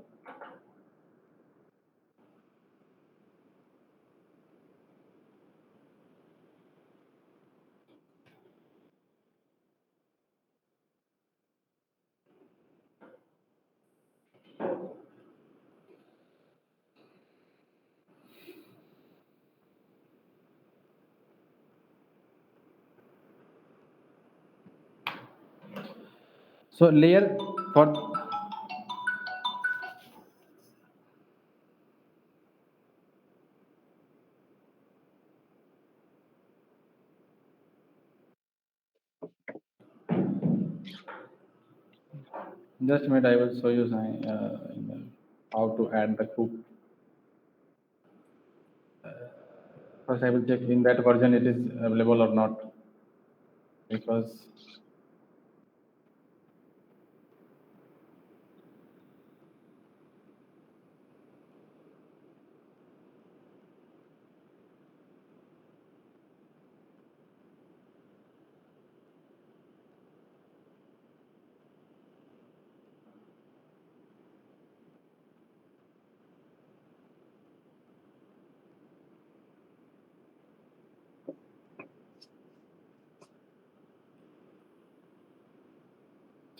So layer for just a minute. I will show you how to add the group. First, I will check in that version it is available or not because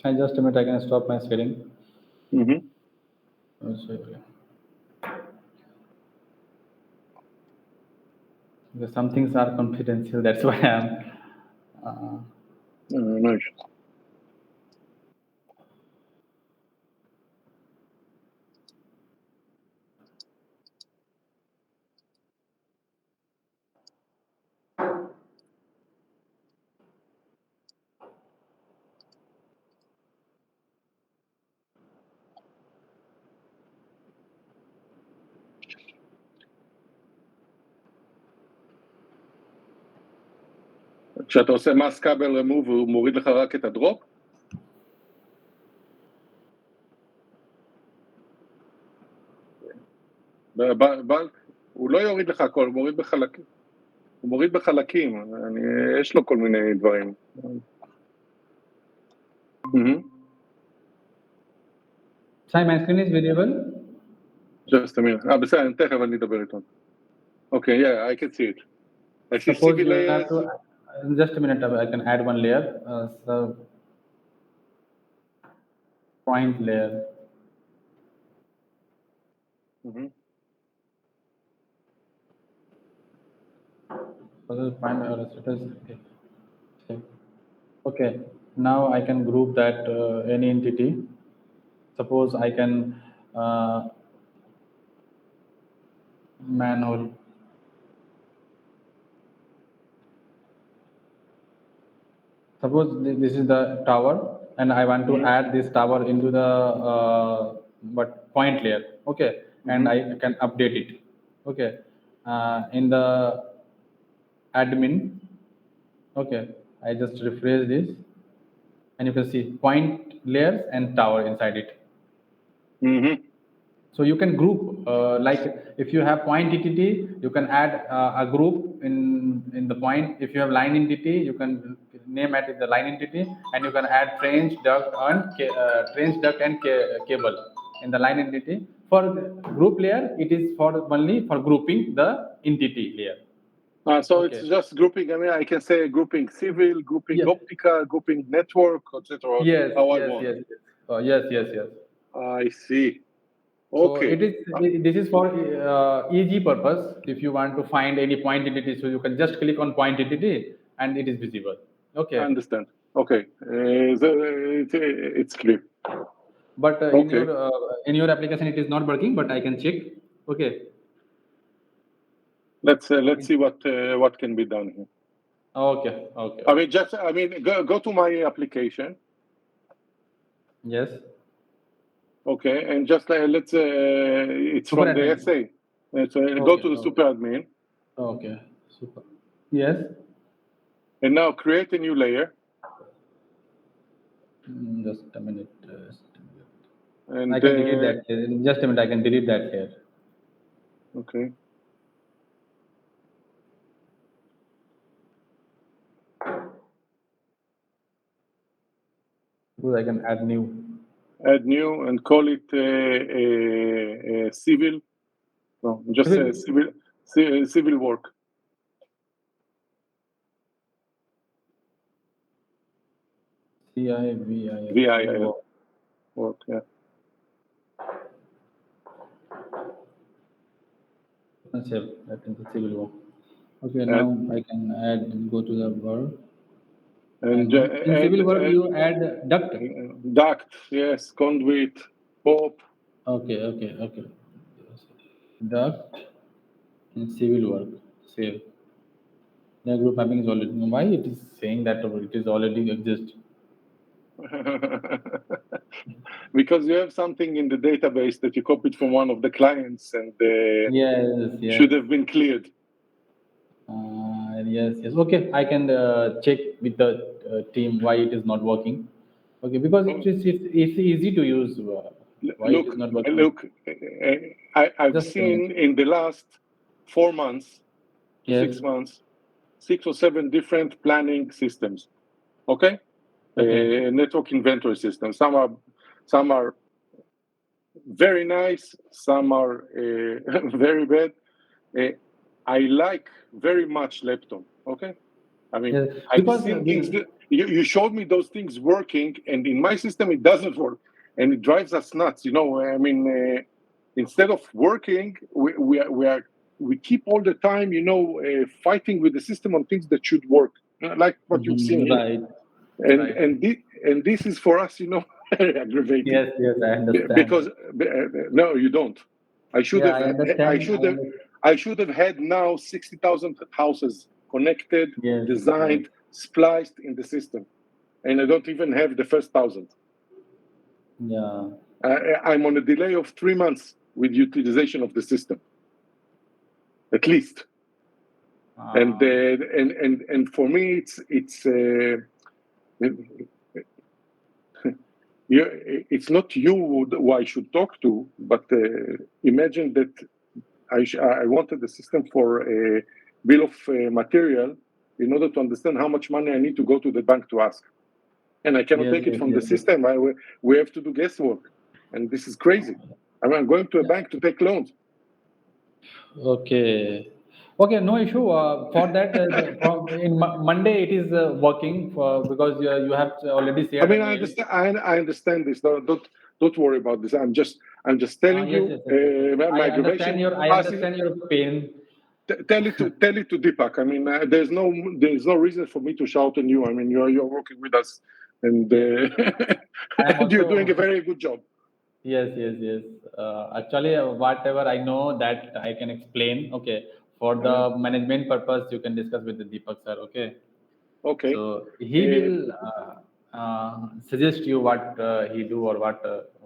I just a minute. I can stop my sharing. Mm-hmm. Because some things are confidential. That's why I'm. Nice. כשאתה עושה מס כבל remove הוא מוריד לך רק את הדרופ? הוא לא יוריד לך הכל, הוא מוריד בחלקים. הוא מוריד בחלקים, יש לו כל מיני דברים. Sorry, my screen is visible. Just a minute. בסדר, תכף אני אדבר איתו. Okay, yeah, I can see it. I see Suppose CV you have layers. to. Just a minute. I can add one layer. So point layer. Point status. Okay. Okay. Now I can group that any entity. Suppose I can manhole. Suppose this is the tower, and I want to add this tower into the point layer. Okay, and I can update it. Okay, in the admin. Okay, I just refresh this, and you can see point layers and tower inside it. So you can group like if you have point entity, you can add a group in the point. If you have line entity, you can name it the line entity, and you can add trench, duct, and cable in the line entity. For group layer, it is for only for grouping the entity layer. So okay. It's just grouping. I mean, I can say grouping civil, grouping optica, grouping network, etc. Yes, how yes, I want. yes, yes. Yes, yes, yes. I see. Okay. So it is. This is for easy purpose. If you want to find any point entity, so you can just click on point entity, and it is visible. Okay. I understand. Okay, it's clear. But in your application, it is not working. But I can check. Okay. Let's see what can be done here. Okay, okay, I okay. mean, go to my application, Yes. okay, and just it's Super from the admin. SA. Go Okay, to the okay, super admin, okay. Super. Yes. and now create a new layer, Just a minute. Just a minute. I and can delete that. Just a minute. I can delete that here. okay, Because I can add new. add new and call it civil. No, just Civil. civil work. CIVIL. Civil VIL work. work. Yeah. Save that into civil work. Okay. And Now I can add. Go to the verb. and And in civil work, you add duct. duct. Yes, conduit, pop. Okay. Okay. Okay. Duct in civil work. Save. The group mapping is already. Why it is saying that it is already exist? Because you have something in the database that you copied from one of the clients and Yes. Yes. should have been cleared. Yes, yes. Okay, I can check with the team why it is not working. Okay, because it's easy to use. Why it is Look, not working? look. I've Just a minute. seen in the last 4 months to Yes. 6 months, 6 or 7 different planning systems. Okay, Okay. network inventory systems. Some are very nice. Some are very bad. I like very much Lepton. Okay, I mean, Yes. I've Because seen things that you showed me those things working, and in my system it doesn't work, and it drives us nuts. I mean, instead of working, we keep all the time, fighting with the system on things that should work, like what you've seen here, right, and right. and this is for us, very aggravating, Yes, yes. I understand. because no, you don't. I should Yeah, have. I I understand. I should have. understand. I should have had now 60,000 houses connected, Yes, yes. designed, spliced in the system, and I don't even have the first 1,000. Yeah. I'm on a delay of 3 months with utilization of the system, at least. And Uh, for me, it's not you who I should talk to, but imagine that I wanted the system for a bill of material in order to understand how much money I need to go to the bank to ask. And I cannot yes, take it yes, from the yes, yes. system. We have to do guesswork. And this is crazy. I mean, I'm going to a bank to take loans. Okay. Okay, no issue. For that, Monday it is working for because you have already I shared a mean, I mail. understand. I understand this. Don't worry about this. I'm just telling Yes, you yes, yes, yes, yes. my aggravation. I understand your pain. Tell it to Deepak. I mean, there's no reason for me to shout on you. I mean, you're working with us, and Yes, I am and you're doing a also. very good job. Yes, yes, yes. Actually, whatever I know that I can explain. Okay, for Uh, the management purpose, you can discuss with the Deepak sir. Okay, okay. so he will suggest you what he do or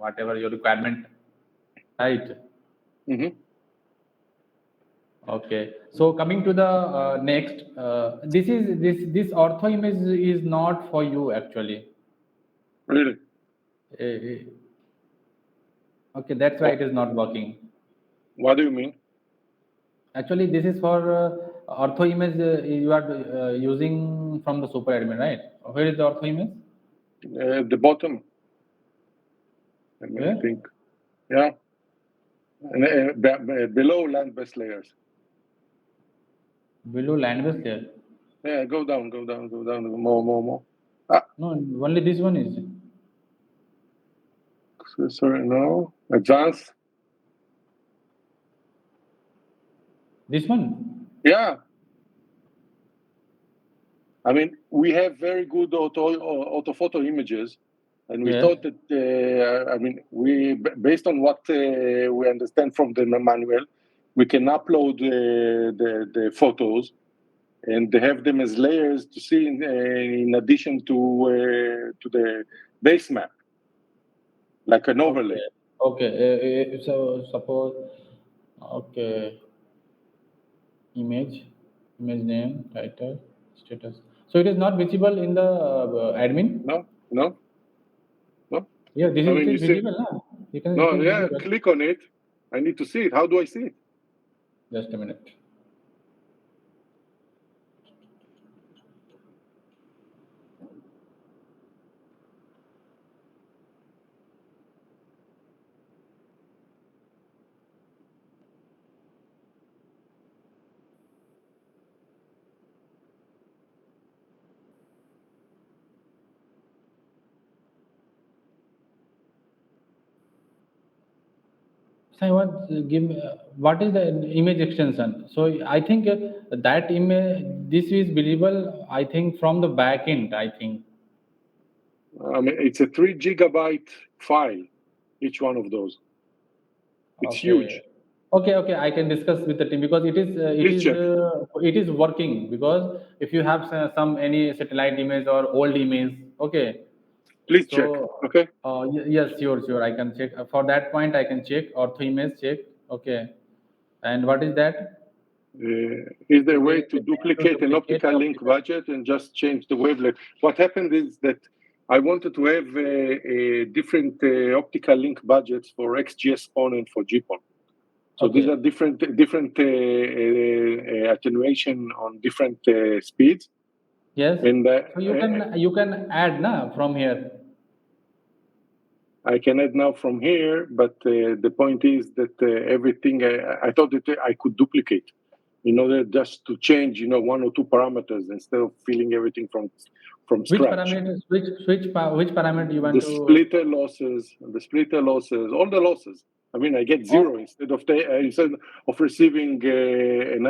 whatever your requirement, right? Mhm. Okay. So coming to the next, this ortho image is not for you actually. Really? Eh, okay, that's why What, it is not working. what do you mean? Actually, this is for ortho image you are using from the super admin, right? Where is the ortho image? The bottom. Let me Where? think. Yeah. And, below land-based layers. Below land base there. Yeah. Go down. Go down. Go down. More. More. More. Ah. No, only this one is. Sorry. No. Advanced. This one? Yeah. I mean, we have very good orthophoto images, and we Yes. thought that, I mean, based on what we understand from the manual, we can upload the photos and have them as layers to see in addition to the base map, like an overlay. Okay. So suppose, okay, image, image name, title, status. So it is not visible in the admin. No, no, no. Yeah, this I is, it mean, you is see, visible now. You can, it no, is yeah, visible. click on it. I need to see it. How do I see it? Just a minute. So I want give me, what is the image extension? So I think that image, this is visible. I think from the back end. I think. I mean, it's a 3 GB file, each one of those. It's huge. Okay. I can discuss with the team because Please check. it is working, because if you have some any satellite image or old image, okay. Please check. So Okay. yes, sure. I can check for that point. I can check ortho image check. Okay, and what is that? Is there a Is there way a to way to duplicate an duplicate optical link optical? budget and just change the wavelength? What happened is that I wanted to have a different optical link budgets for XGS PON and for GPON. So these Okay. are different attenuation on different speeds. Yes. And So you can add na from here. I can add now from here, but the point is that everything I thought that I could duplicate in order just to change, one or two parameters instead of filling everything from Which scratch. parameters? Which parameter you want The to? splitter losses, all the losses. I mean, I get zero Oh, instead of receiving an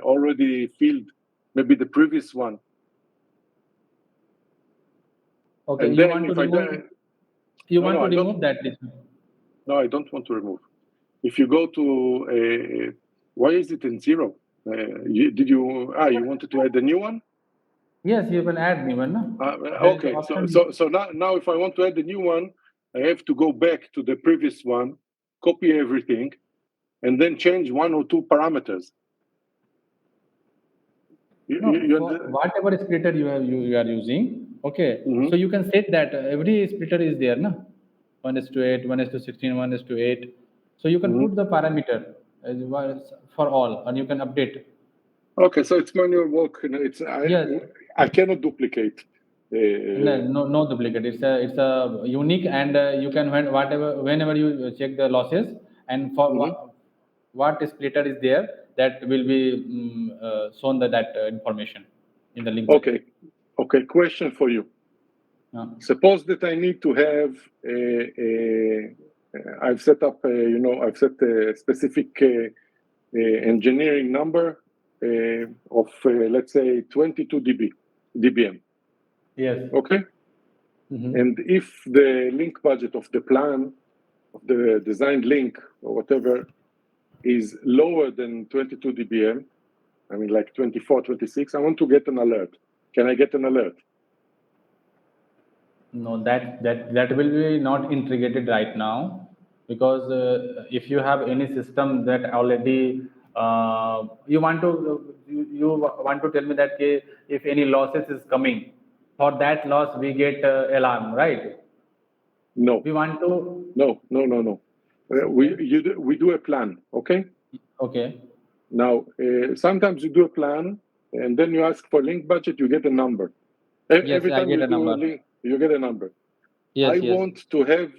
already filled, maybe the previous one. okay. And You then want to if I remove? You want no, to I don't. remove that list? No, I don't want to remove. If you go to, why is it in zero? You wanted to add a new one? Yes, you can add new one. No? There is the Okay, option. so now if I want to add a new one, I have to go back to the previous one, copy everything, and then change one or two parameters. No, You for whatever splitter you are using, okay. Mhm. So you can set that every splitter is there, na? 1:8, 1:16, 1:8. So you can Mhm. put the parameter for all, and you can update. Okay, so it's manual work. It's Yes, I cannot duplicate. no duplicate. It's a unique, and you can whenever you check the losses, and for Mhm. what splitter is there, that will be shown that information in the link budget. Okay. Question for you. Suppose that I need to have I've set up, I've set a specific engineering number of, let's say, 22 dBm. Yes. Okay. And if the link budget of the plan, of the designed link or whatever, is lower than 22 dBm, I mean like 24, 26, I want to get an alert. Can I get an alert? No, that will be not integrated right now, because if you have any system that already you want to tell me that if any losses is coming, for that loss we get alarm, right? No, We want to. no. Okay. We do a plan, okay? Okay. Now, sometimes you do a plan and then you ask for link budget, you get a number. Yes, Every I time get you a do a number. link, you get a number. Yes, I yes. want to have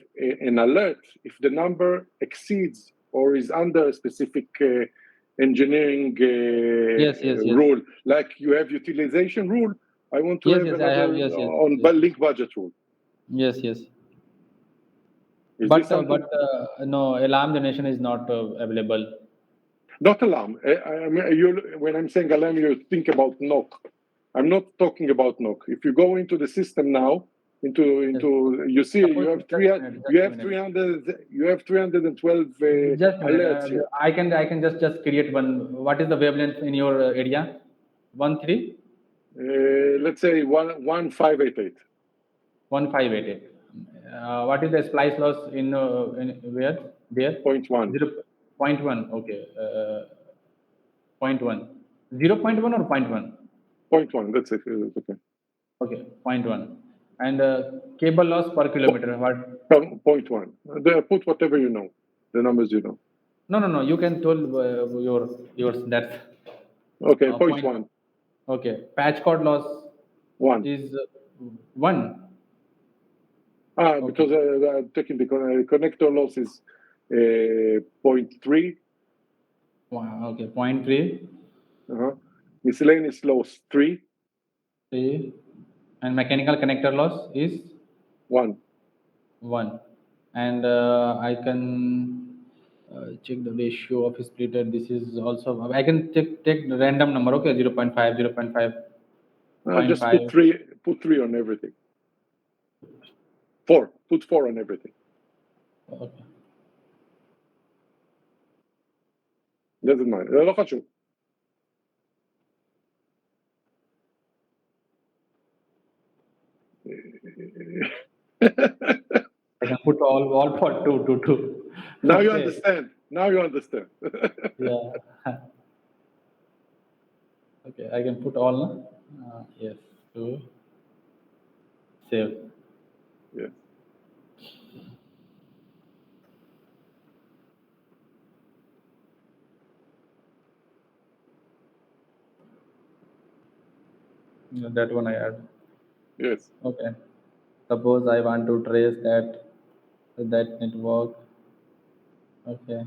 an alert if the number exceeds or is under a specific engineering Yes. rule. Like you have utilization rule, I want to Yes, have yes, I have. another on Yes. link budget rule. Yes. Is this But something? no, alarm generation is not available. Not alarm. I mean, when I'm saying alarm, you think about knock. I'm not talking about knock. If you go into the system now, Yes. you see Suppose just a minute. 312 Just a minute. alerts here. I can just create one. What is the wavelength in your area? 13? Let's say 1588. 1588. What is the splice loss in where? There? 0.1. 0.1. Okay. 0.1. 0.1 or 0.1? 0.1. That's it. It's okay. Okay. 0.1. And cable loss per kilometer. What? 0.1. Put whatever you know, the numbers you know. No. You can tell yours. That's Okay, point. 0.1. Okay. Patch cord loss 1. is 1. Because taking the connector loss is 0.3. Okay. 0.3. Miscellaneous loss 3. 3. And mechanical connector loss is 1. 1. And I can check the ratio of splitter. This is also, I can take the random number. Okay, 0.5, 0.5, Just 0.5. put 3 on everything. 4. Put 4 on everything. Okay. Doesn't matter. לא חשוב. I can put all for 2. Now Okay. you understand. Now you understand. Yeah. Okay, I can put all. Yes, 2. Save. Yeah. That one I add. Yes. Okay. Suppose I want to trace that network. Okay.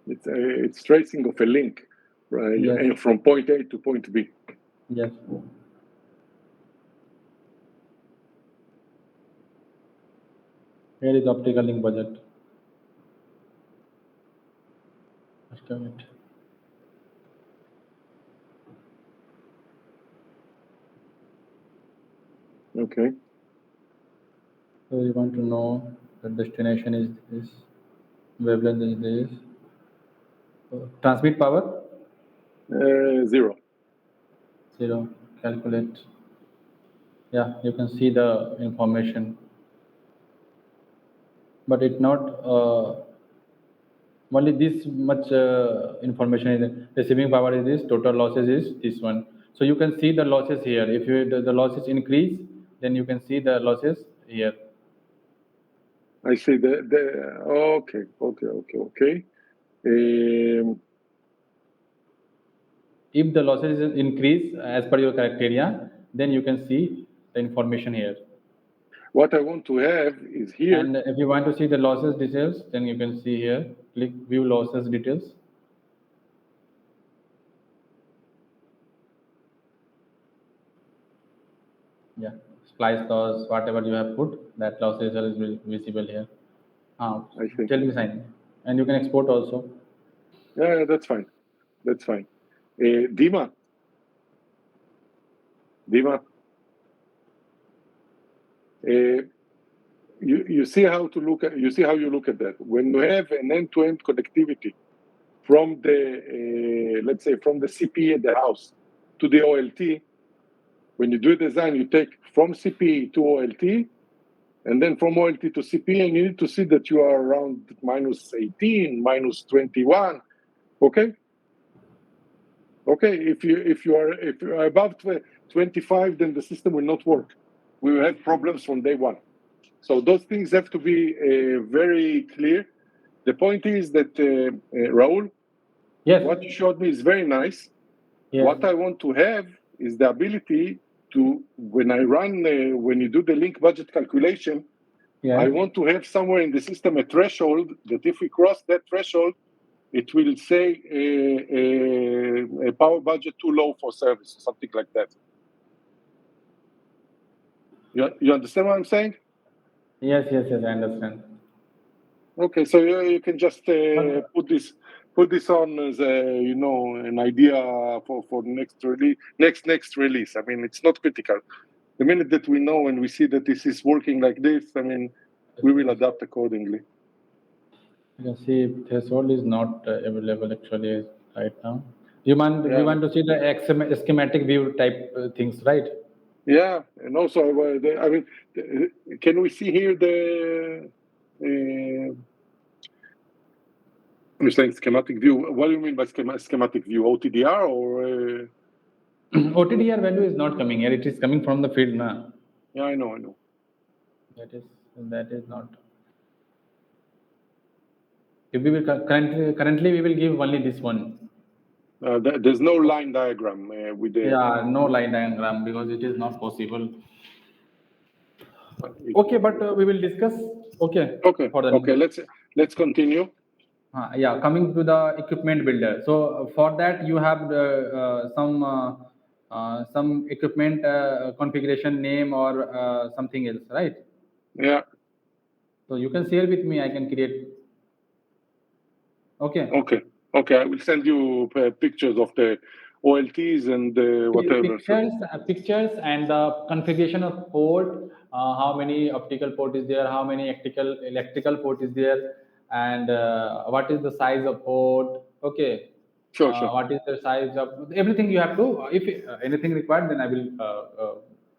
It's tracing of a link, right? Yes. And from point A to point B. Yes. Here is optical link budget. Estimate. Okay. So you want to know the destination is this, wavelength is this. Transmit power 0. 0. Calculate. Yeah, you can see the information, but it not only this much information is receiving power is this, total losses is this one. So you can see the losses here. If the losses increase, then you can see the losses here. I see okay. If the losses increase as per your criteria, then you can see the information here. What I want to have is here. And if you want to see the losses details, then you can see here, click view losses details. Yeah, splice loss, whatever you have put, that losses is visible here. I see. Tell me sign. And you can export also. Yeah, that's fine. That's fine. Dima. You see how you look at that. When you have an end-to-end connectivity from the let's say from the CPE at the house to the OLT, when you do a design, you take from CPE to OLT, and then from OLT to CPE, and you need to see that you are around -18, -21. Okay. If you are above 25, then the system will not work. We will have problems from day one. So those things have to be very clear. The point is that Raul, Yes. what you showed me is very nice. Yes. What I want to have is the ability to, when you do the link budget calculation, Yes. I want to have somewhere in the system a threshold that if we cross that threshold, it will say a power budget too low for service, or something like that. You understand what I'm saying? Yes, I understand. Okay, so you can just put this on as an idea for next release. I mean, it's not critical. The minute that we know and we see that this is working like this, I mean, we will adapt accordingly. You can see threshold is not available actually right now. You want we Yeah. want to see the schematic view type things, right? Yeah, and also, I mean, can we see here you're saying schematic view? What do you mean by schematic view? OTDR or? OTDR value is not coming here. It is coming from the field now. Yeah, I know. That is not. If we will currently we will give only this one. There's no line diagram with the. Yeah, no line diagram because it is not possible. Okay, but we will discuss. Okay. Okay. For the Okay. Let's continue. Yeah, coming to the equipment builder. So for that you have some equipment configuration name or something else, right? Yeah. So you can share with me. I can create. Okay. Okay. I will send you pictures of the OLTs and whatever. Pictures and the configuration of port. How many optical port is there? How many electrical port is there? And what is the size of port? Okay. Sure. What is the size of everything you have to? If anything required, then I will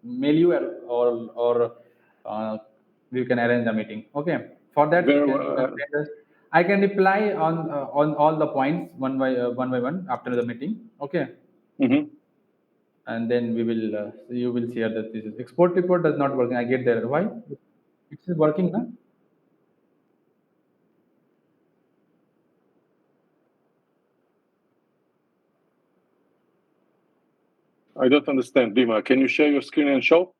mail you or we can arrange a meeting. Okay. For that, I can reply on all the points one by one after the meeting. Okay. Mm-hmm. And then we will you will share that this is export report does not work. I get there. Why? It is working now. I don't understand, Dima. Can you share your screen and show?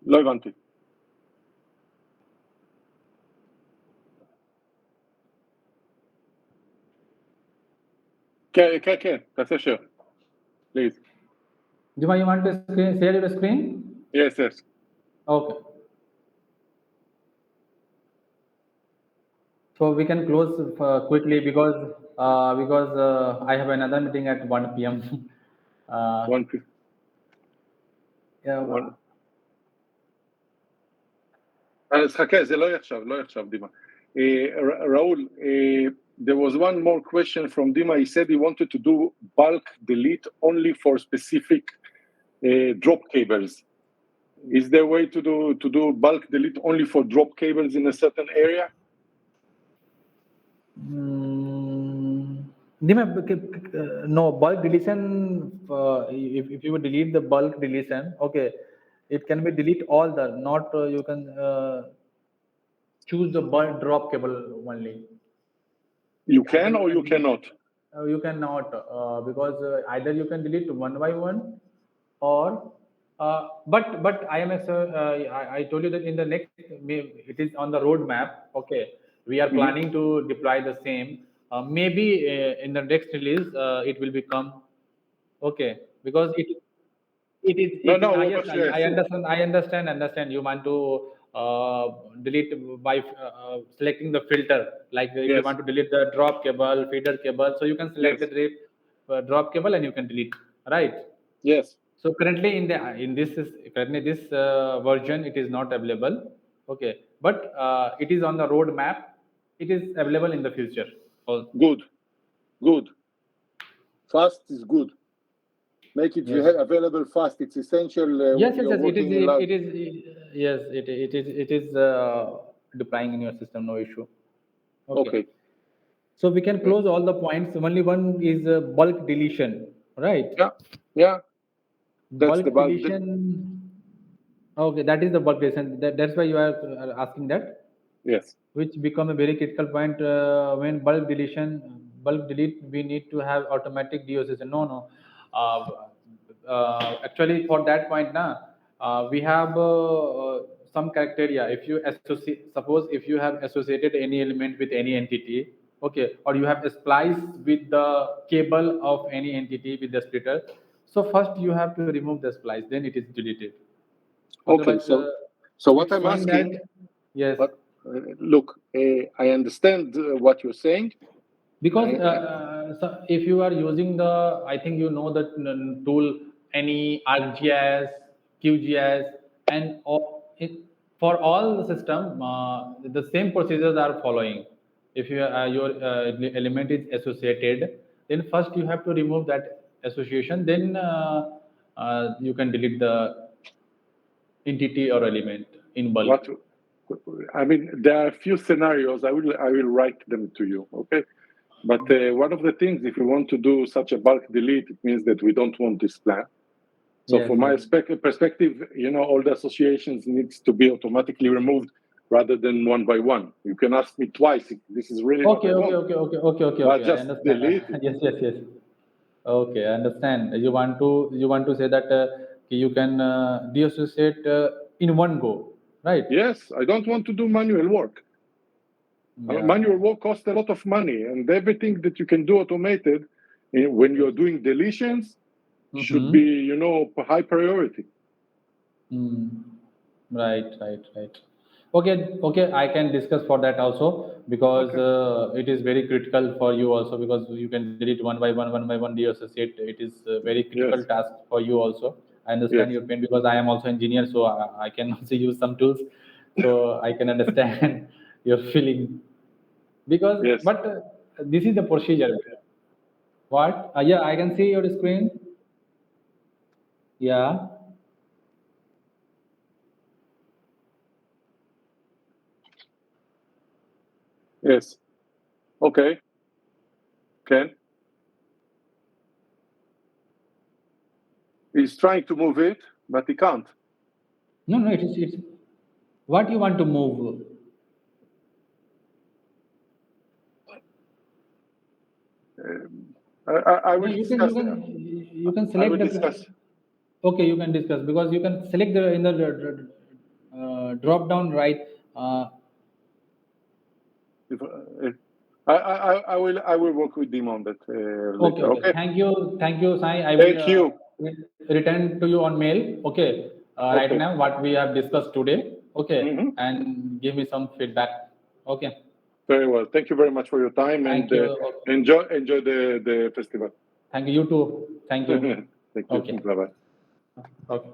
לא הבנתי. כן, תעשה share, please. Dima, you want to share your screen? Yes. Okay. So we can close quickly because I have another meeting at 1 p.m. 1 p.m. Yeah. אז חכה, זה לא יהיה עכשיו, דימה. ראול, there was one more question from Dima. He said he wanted to do bulk delete only for specific drop cables. Is there a way to do bulk delete only for drop cables in a certain area? Dima, no, bulk deletion, if you delete the bulk deletion, okay, it can be delete all the, not you can choose the bulk drop cable only. You can or you cannot? You cannot because either you can delete one by one or but I am I told you that in the next it is on the roadmap. Okay, we are planning to deploy the same. Maybe in the next release it will become okay because it is. Yes, I understand. You want to delete by selecting the filter. Like if you want to delete the drop cable, feeder cable, so you can select the drop cable and you can delete. Right? Yes. So currently in this version it is not available. Okay, but it is on the roadmap. It is available in the future. Good. Fast is good. Make it available fast. It's essential. Yes. It is deploying in your system. No issue. Okay. So we can close all the points. Only one is bulk deletion, right? Yeah. That's bulk deletion. Okay, that is the bulk deletion. That's why you are asking that. Yes. Which become a very critical point when bulk delete. We need to have automatic deassociation. No. Actually, for that point, we have some criteria. If you suppose if you have associated any element with any entity, okay, or you have spliced with the cable of any entity with the splitter. So first you have to remove the splice, then it is deleted. Okay, so what I'm asking, yes. But, look, I understand what you're saying, Because And so if you are using the, I think you know the tool, any ArcGIS, QGIS, and for all the system, the same procedures are following. If your element is associated, then first you have to remove that association, then you can delete the entity or element in bulk. what I mean, there are a few scenarios. I will write them to you. Okay. But one of the things, if we want to do such a bulk delete, it means that we don't want this plan. So Yes, from my yes. perspective, all the associations needs to be automatically removed rather than one by one. You can ask me twice if this is really what Okay, I okay, want, okay, okay, okay, okay, but okay. I just understand. delete it. Yes, yes, yes. Okay, I understand. You want to say that you can deassociate in one go, right? Yes, I don't want to do manual work. Yeah. Manual work costs a lot of money, and everything that you can do automated when you're doing deletions should be, Mm-hmm. high priority. Mm. Right, right, right. Okay, okay. I can discuss for that also, because Okay. it is very critical for you also, because you can delete one by one deassociate. It is a very critical Yes. task for you also. I understand Yes. your pain, because I am also engineer, so I can also use some tools, so I can understand your feeling. Because, Yes. but this is the procedure. What? Yeah, I can see your screen. Yeah. Yes. Okay. Ken, he's trying to move it, but he can't. No, no. It's what you want to move. I No, will you can you discuss. can you can I will select the. discuss. Okay, you can discuss, because you can select the in the drop down, right. If, I will work with him on that Okay, later. okay. Okay. Thank you, Sai. I will Thank you. return to you on mail. Okay, right Okay. now what we have discussed today. Okay, Hmm. and give me some feedback. Okay. Very well. Thank you very much for your time, and Thank you. Okay. enjoy the festival. Thank you. You too. Thank you. Thank you. Okay. Bye bye. Okay.